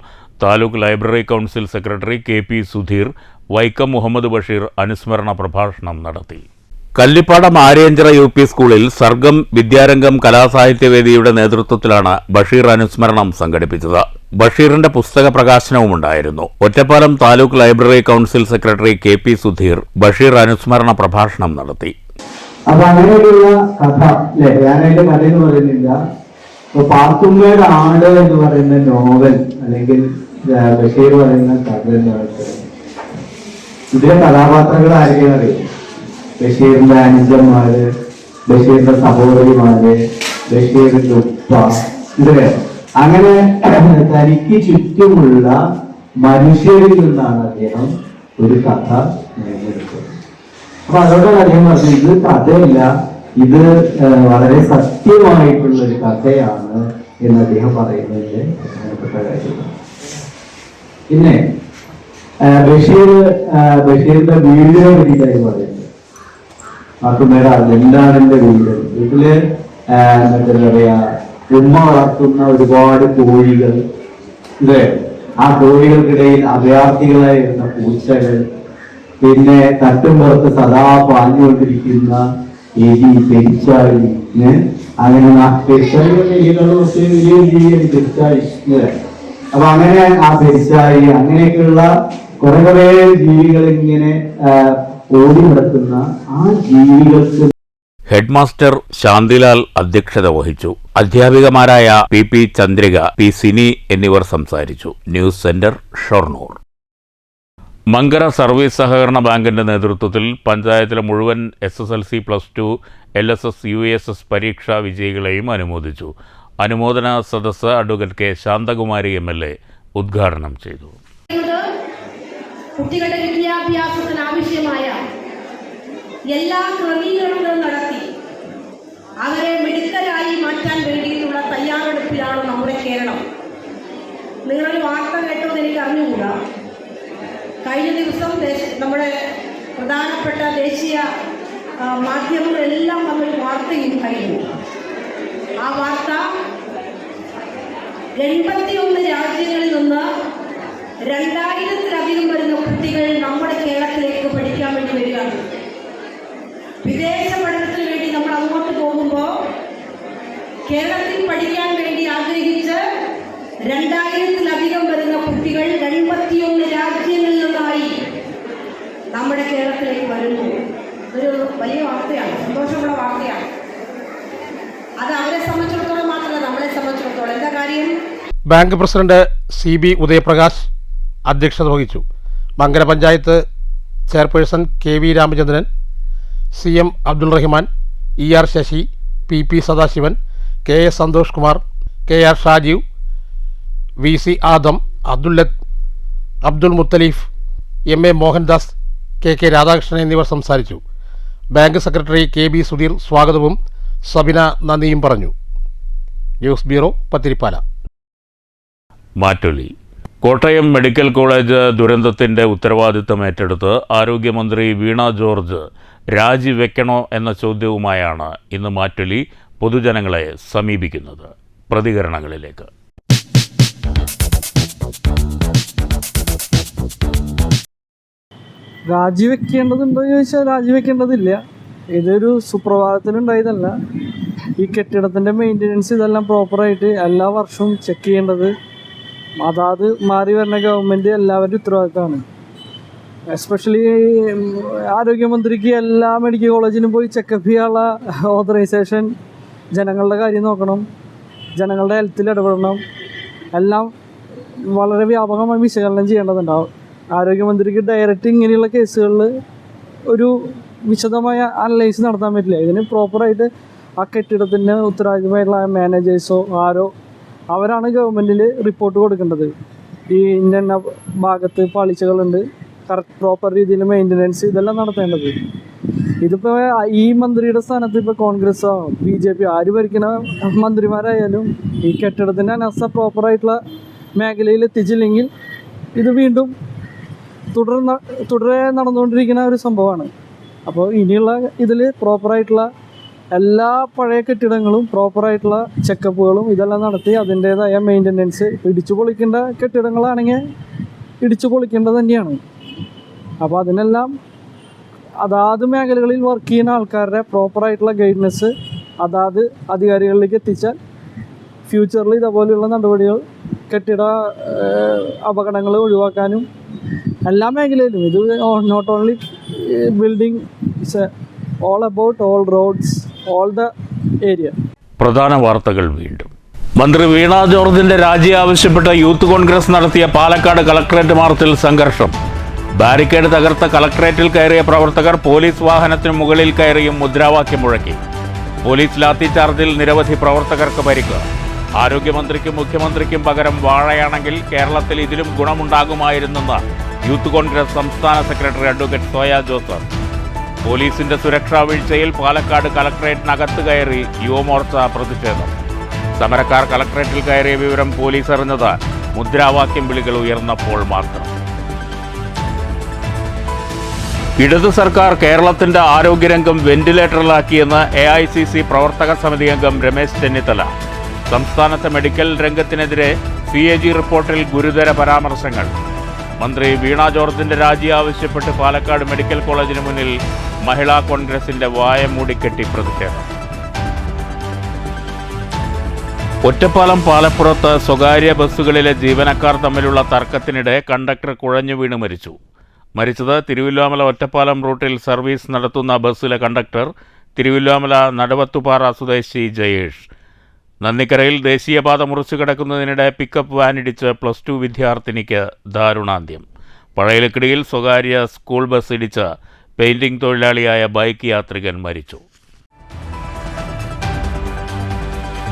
taluk library council secretary KP Sudheer Vaikom Muhammad Basheer അനുസ്മരണ പ്രഭാഷണം നടത്തി. കല്ലിപ്പാടം ആര്യഞ്ചിറ UP സ്കൂളിൽ സർഗം വിദ്യാരംഗം കലാസാഹിത്യവേദിയുടെ നേതൃത്വത്തിലാണ് ബഷീർ അനുസ്മരണം സംഘടിപ്പിച്ചത്. ബഷീറിന്റെ പുസ്തക പ്രകാശനവുമുണ്ടായിരുന്നു. Ottapalam taluk library council secretary KP Sudheer Basheer അനുസ്മരണ പ്രഭാഷണം നടത്തി. അപ്പൊ അങ്ങനെയുള്ള കഥ അല്ലെ, ഞാനായിട്ട് കഥയെന്ന് പറയുന്നില്ല. ഇപ്പൊ പാത്തുമ്മയുടെ ആട് എന്ന് പറയുന്ന നോവൽ അല്ലെങ്കിൽ ബഷീർ പറയുന്ന കഥ എന്ന് പറയുന്നത് ഇതിലെ കഥാപാത്രങ്ങൾ ആരെങ്കിലും അറിയാം? ബഷീറിന്റെ അനുജന്മാര്, ബഷീറിന്റെ സഹോദരിമാര്, ബഷീറിന്റെ ഉപ്പ, ഇതിലെ അങ്ങനെ തനിക്ക് ചുറ്റുമുള്ള മനുഷ്യരിൽ നിന്നാണ് അദ്ദേഹം ഒരു കഥ നേടിയെടുത്തത്. അപ്പൊ അതോടെ അദ്ദേഹം പറഞ്ഞു, ഇത് കഥയല്ല, ഇത് വളരെ സത്യമായിട്ടുള്ള ഒരു കഥയാണ് എന്ന് അദ്ദേഹം പറയുന്നതിന്റെ പ്രധാനപ്പെട്ട കാര്യമാണ്. പിന്നെ ബഷീറിന്റെ വീടിനെ പറ്റിയിട്ടായി പറയുന്നത്. പാത്തുമ്മയുടെ എന്താണ് എന്റെ വീട്? വീട്ടില് എന്താ പറയാ, ഉമ്മ വളർത്തുന്ന ഒരുപാട് കോഴികൾ, അല്ലേ? ആ കോഴികൾക്കിടയിൽ അഭയാർത്ഥികളായിരുന്ന പൂച്ചകൾ, പിന്നെ തട്ടുംപുറത്ത് സദാ പാഞ്ഞുകൊണ്ടിരിക്കുന്ന എലി, പെരിച്ചാഴി, അങ്ങനെ വലിയ പെരിച്ചാഴി. അപ്പൊ അങ്ങനെ ആ പെരിച്ചാഴി, അങ്ങനെയൊക്കെയുള്ള കുറെ ജീവികൾ ഇങ്ങനെ ഓടി നടക്കുന്ന ആ ജീവികൾക്ക് ഹെഡ് മാസ്റ്റർ ശാന്തിലാൽ അധ്യക്ഷത വഹിച്ചു. അധ്യാപികമാരായ പി ചന്ദ്രിക, പി സിനി എന്നിവർ സംസാരിച്ചു. News centre, Shoranur. Mankara service സഹകരണ ബാങ്കിന്റെ നേതൃത്വത്തിൽ പഞ്ചായത്തിലെ മുഴുവൻ SSLC, +2, LSS, USS പരീക്ഷാ വിജയികളെയും അനുമോദിച്ചു. അനുമോദന സദസ്സ് അഡ്വക്കേറ്റ് കെ ശാന്തകുമാരി MLA ഉദ്ഘാടനം ചെയ്തു. കുട്ടികളുടെ വിദ്യാഭ്യാസത്തിന് ആവശ്യമായ എല്ലാ ക്രമീകരണങ്ങളും നടത്തി അവരെ മിടുക്കരായി മാറ്റാൻ വേണ്ടിയിട്ടുള്ള തയ്യാറെടുപ്പിലാണ് നമ്മുടെ കേരളം. നിങ്ങളൊരു വാർത്ത കേട്ടോന്ന് എനിക്ക് അറിഞ്ഞുകൂടാ. കഴിഞ്ഞ ദിവസം നമ്മുടെ പ്രധാനപ്പെട്ട ദേശീയ മാധ്യമങ്ങളെല്ലാം വന്നൊരു വാർത്തയും കഴിഞ്ഞു. ആ വാർത്ത 81 രാജ്യങ്ങളിൽ നിന്ന് 2000-ലധികം വരുന്ന കുട്ടികൾ നമ്മുടെ കേരളത്തിലേക്ക് പഠിക്കാൻ വേണ്ടി വരികയാണ്. വിദേശ പഠനത്തിന് വേണ്ടി നമ്മൾ അങ്ങോട്ട് പോകുമ്പോൾ കേരളത്തിൽ പഠിക്കാൻ വേണ്ടി ആഗ്രഹിച്ച് 2000-ലധികം വരുന്ന കുട്ടികൾ 81 രാജ്യങ്ങളിൽ നിന്നായി നമ്മുടെ കേരളത്തിലേക്ക് വരുന്നു. ഒരു വലിയ വാർത്തയാണ്, സന്തോഷമുള്ള വാർത്തയാണ്. അത് അവരെ സംബന്ധിച്ചിടത്തോളം മാത്രമല്ല, നമ്മളെ സംബന്ധിച്ചിടത്തോളം. എന്താ കാര്യം? ബാങ്ക് പ്രസിഡന്റ് CB ഉദയപ്രകാശ് അധ്യക്ഷത വഹിച്ചു. Mankara panchayat chairperson KV Ramachandran, CM Abdul Rahman, ER Sasi, PP Sadasivan, KS Santhosh Kumar, KR Shajeev, VC Adam, Abdul Muthaleef, MA Mohandas, KK Radhakrishnan എന്നിവർ സംസാരിച്ചു. ബാങ്ക് സെക്രട്ടറി KB സുധീർ സ്വാഗതവും സബിന നന്ദിയും പറഞ്ഞു. News bureau, Pathirippala. മാറ്റൊലി. കോട്ടയം മെഡിക്കൽ കോളേജ് ദുരന്തത്തിന്റെ ഉത്തരവാദിത്തം ഏറ്റെടുത്ത് ആരോഗ്യമന്ത്രി വീണ ജോർജ് രാജിവെക്കണോ എന്ന ചോദ്യവുമായാണ് ഇന്ന് മാറ്റൊലി പൊതുജനങ്ങളെ സമീപിക്കുന്നത്. പ്രതികരണങ്ങളിലേക്ക്. രാജിവെക്കേണ്ടതുണ്ടോ ചോദിച്ചാൽ രാജിവെക്കേണ്ടതില്ല. ഇതൊരു സുപ്രഭാതത്തിലുണ്ടായതല്ല. ഈ കെട്ടിടത്തിൻ്റെ മെയിൻ്റനൻസ് ഇതെല്ലാം പ്രോപ്പറായിട്ട് എല്ലാ വർഷവും ചെക്ക് ചെയ്യേണ്ടത് അതാത് മാറി വരുന്ന ഗവൺമെൻറ് എല്ലാവരുടെ ഉത്തരവാദിത്തമാണ്. എസ്പെഷ്യലി ആരോഗ്യമന്ത്രിക്ക് എല്ലാ മെഡിക്കൽ കോളേജിലും പോയി ചെക്കപ്പ് ചെയ്യാനുള്ള ഓതറൈസേഷൻ, ജനങ്ങളുടെ കാര്യം നോക്കണം, ജനങ്ങളുടെ ഹെൽത്തിൽ ഇടപെടണം, എല്ലാം വളരെ വ്യാപകമായി വിശകലനം ചെയ്യേണ്ടതുണ്ടാവും. ആരോഗ്യമന്ത്രിക്ക് ഡയറക്റ്റ് ഇങ്ങനെയുള്ള കേസുകളിൽ ഒരു വിശദമായ അനലൈസ് നടത്താൻ പറ്റില്ല. ഇതിന് പ്രോപ്പറായിട്ട് ആ കെട്ടിടത്തിന് ഉത്തരവാദിത്തമായിട്ടുള്ള മാനേജേഴ്സോ ആരോ അവരാണ് ഗവൺമെൻറ്റിൽ റിപ്പോർട്ട് കൊടുക്കേണ്ടത്. ഈ ഇന്ന ഭാഗത്ത് പാളിച്ചകളുണ്ട്, കറക്റ്റ് പ്രോപ്പർ രീതിയിൽ മെയിൻ്റനൻസ് ഇതെല്ലാം നടത്തേണ്ടത്. ഇതിപ്പോൾ ഈ മന്ത്രിയുടെ സ്ഥാനത്ത് ഇപ്പോൾ കോൺഗ്രസ്സോ BJP ആര് ഭരിക്കുന്ന മന്ത്രിമാരായാലും ഈ കെട്ടിടത്തിൻ്റെ അനാസ്ഥ പ്രോപ്പറായിട്ടുള്ള മേഖലയിൽ എത്തിച്ചില്ലെങ്കിൽ ഇത് വീണ്ടും തുടരെ നടന്നുകൊണ്ടിരിക്കുന്ന ഒരു സംഭവമാണ്. അപ്പോൾ ഇനിയുള്ള ഇതിൽ പ്രോപ്പറായിട്ടുള്ള എല്ലാ പഴയ കെട്ടിടങ്ങളും പ്രോപ്പറായിട്ടുള്ള ചെക്കപ്പുകളും ഇതെല്ലാം നടത്തി അതിൻ്റേതായ മെയിൻ്റനൻസ്, ഇടിച്ചു പൊളിക്കേണ്ട കെട്ടിടങ്ങളാണെങ്കിൽ ഇടിച്ചു പൊളിക്കേണ്ടത് തന്നെയാണ്. അപ്പോൾ അതിനെല്ലാം അതാത് മേഖലകളിൽ വർക്ക് ചെയ്യുന്ന ആൾക്കാരുടെ പ്രോപ്പറായിട്ടുള്ള ഗൈഡൻസ് അതാത് അധികാരികളിലേക്ക് എത്തിച്ചാൽ ഫ്യൂച്ചറിൽ ഇതേപോലെയുള്ള നടപടികൾ, കെട്ടിട അപകടങ്ങൾ ഒഴിവാക്കാനും എല്ലാ മേഖലയിലും, ഇത് not only building, it's all about all roads, all the area. പ്രധാന വാർത്തകൾ വീണ്ടും. മന്ത്രി വീണ ജോർജിന്റെ രാജി ആവശ്യപ്പെട്ട് യൂത്ത് കോൺഗ്രസ് നടത്തിയ പാലക്കാട് കളക്ടറേറ്റ് മാർച്ചിൽ സംഘർഷം. ബാരിക്കേഡ് തകർത്ത കളക്ടറേറ്റിൽ കയറിയ പ്രവർത്തകർ പോലീസ് വാഹനത്തിന് മുകളിൽ കയറിയും മുദ്രാവാക്യം മുഴക്കി. പോലീസ് ലാത്തിചാർജിൽ നിരവധി പ്രവർത്തകർക്ക് പരിക്ക്. ആരോഗ്യമന്ത്രിക്കും മുഖ്യമന്ത്രിക്കും പകരം വാഴയാണെങ്കിൽ കേരളത്തിൽ ഇതിലും ഗുണമുണ്ടാകുമായിരുന്നെന്ന് യൂത്ത് കോൺഗ്രസ് സംസ്ഥാന സെക്രട്ടറി അഡ്വക്കേറ്റ് സോയ ജോസഫ്. പോലീസിന്റെ സുരക്ഷാ വീഴ്ചയിൽ പാലക്കാട് കളക്ടറേറ്റിനകത്ത് കയറി യുവമോർച്ച പ്രതിഷേധം. സമരക്കാർ കളക്ടറേറ്റിൽ കയറിയ വിവരം പോലീസ് അറിഞ്ഞത് മുദ്രാവാക്യം വിളികൾ ഉയർന്നപ്പോൾ മാത്രം. ഇടതു സർക്കാർ കേരളത്തിന്റെ ആരോഗ്യരംഗം വെന്റിലേറ്ററിലാക്കിയെന്ന് AICC പ്രവർത്തക സമിതി അംഗം രമേശ് ചെന്നിത്തല. സംസ്ഥാനത്തെ മെഡിക്കൽ രംഗത്തിനെതിരെ CAG റിപ്പോർട്ടിൽ ഗുരുതര പരാമർശങ്ങൾ. മന്ത്രി വീണ ജോർജിന്റെ രാജി ആവശ്യപ്പെട്ട് പാലക്കാട് മെഡിക്കൽ കോളേജിന് മുന്നിൽ മഹിളാ കോൺഗ്രസിന്റെ വായ മൂടിക്കെട്ടി പ്രതിഷേധം. ഒറ്റപ്പാലം പാലപ്പുറത്ത് സ്വകാര്യ ബസ്സുകളിലെ ജീവനക്കാർ തമ്മിലുള്ള തർക്കത്തിനിടെ കണ്ടക്ടർ കുഴഞ്ഞു വീണ് മരിച്ചു. മരിച്ചത് തിരുവല്ലോമല ഒറ്റപ്പാലം റൂട്ടിൽ സർവീസ് നടത്തുന്ന ബസ്സിലെ കണ്ടക്ടർ തിരുവല്ലോമല നടുവത്തുപാറ സ്വദേശി ജയേഷ്. നന്ദിക്കരയിൽ ദേശീയപാത മുറിച്ചു കിടക്കുന്നതിനിടെ പിക്കപ്പ് വാനിടിച്ച് +2 വിദ്യാർത്ഥിനിക്ക് ദാരുണാന്ത്യം. പഴയലക്കിടിയിൽ സ്വകാര്യ സ്കൂൾ ബസ് ഇടിച്ച് പെയിന്റിംഗ് തൊഴിലാളിയായ ബൈക്ക് യാത്രികൻ മരിച്ചു.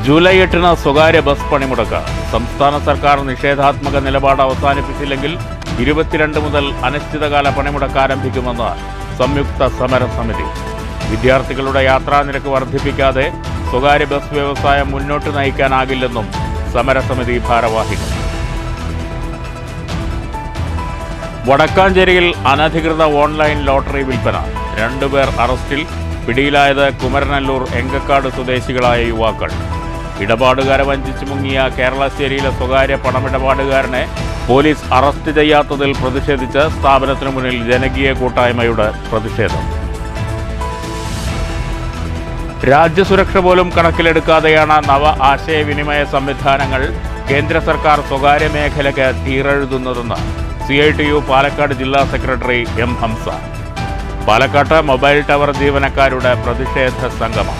ജൂലൈ 8-ന് സ്വകാര്യ ബസ് പണിമുടക്ക്. സംസ്ഥാന സർക്കാർ നിഷേധാത്മക നിലപാട് അവസാനിപ്പിച്ചില്ലെങ്കിൽ 22 മുതൽ അനിശ്ചിതകാല പണിമുടക്ക് ആരംഭിക്കുമെന്ന് സംയുക്ത സമരസമിതി. വിദ്യാർത്ഥികളുടെ യാത്രാനിരക്ക് വർദ്ധിപ്പിക്കാതെ സ്വകാര്യ ബസ് വ്യവസായം മുന്നോട്ട് നയിക്കാനാകില്ലെന്നും സമരസമിതി ഭാരവാഹികൾ. വടക്കാഞ്ചേരിയിൽ അനധികൃത ഓൺലൈൻ ലോട്ടറി വിൽപ്പന. 2 പേർ അറസ്റ്റിൽ. പിടിയിലായത് കുമരനല്ലൂർ എങ്കക്കാട് സ്വദേശികളായ യുവാക്കൾ. ഇടപാടുകാരെ വഞ്ചിച്ച് മുങ്ങിയ കേരളശ്ശേരിയിലെ സ്വകാര്യ പണമിടപാടുകാരനെ പോലീസ് അറസ്റ്റ് ചെയ്യാത്തതിൽ പ്രതിഷേധിച്ച് സ്ഥാപനത്തിനു മുന്നിൽ ജനകീയ കൂട്ടായ്മയുടെ പ്രതിഷേധം. രാജ്യസുരക്ഷ പോലും കണക്കിലെടുക്കാതെയാണ് നവ ആശയവിനിമയ സംവിധാനങ്ങൾ കേന്ദ്ര സർക്കാർ സ്വകാര്യ മേഖലയ്ക്ക് തീരെഴുതുന്നതെന്ന് CITU പാലക്കാട് ജില്ലാ സെക്രട്ടറി M. ഹംസ. പാലക്കാട്ട് മൊബൈൽ ടവർ ജീവനക്കാരുടെ പ്രതിഷേധ സംഗമം.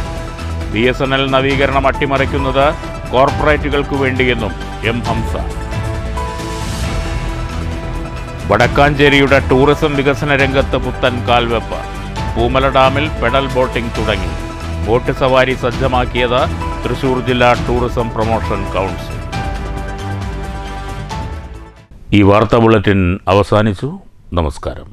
BSNL നവീകരണം അട്ടിമറിക്കുന്നത് കോർപ്പറേറ്റുകൾക്കു വേണ്ടിയെന്നും M. ഹംസ. വടക്കാഞ്ചേരിയുടെ ടൂറിസം വികസന രംഗത്ത് പുത്തൻ കാൽവെപ്പ്. പൂമല ഡാമിൽ പെഡൽ ബോട്ടിംഗ് തുടങ്ങി. ബോട്ട് സവാരി സജ്ജമാക്കിയത് തൃശൂർ ജില്ലാ ടൂറിസം പ്രൊമോഷൻ കൗൺസിൽ. ഈ വാർത്താ ബുള്ളറ്റിൻ അവസാനിച്ചു. നമസ്കാരം.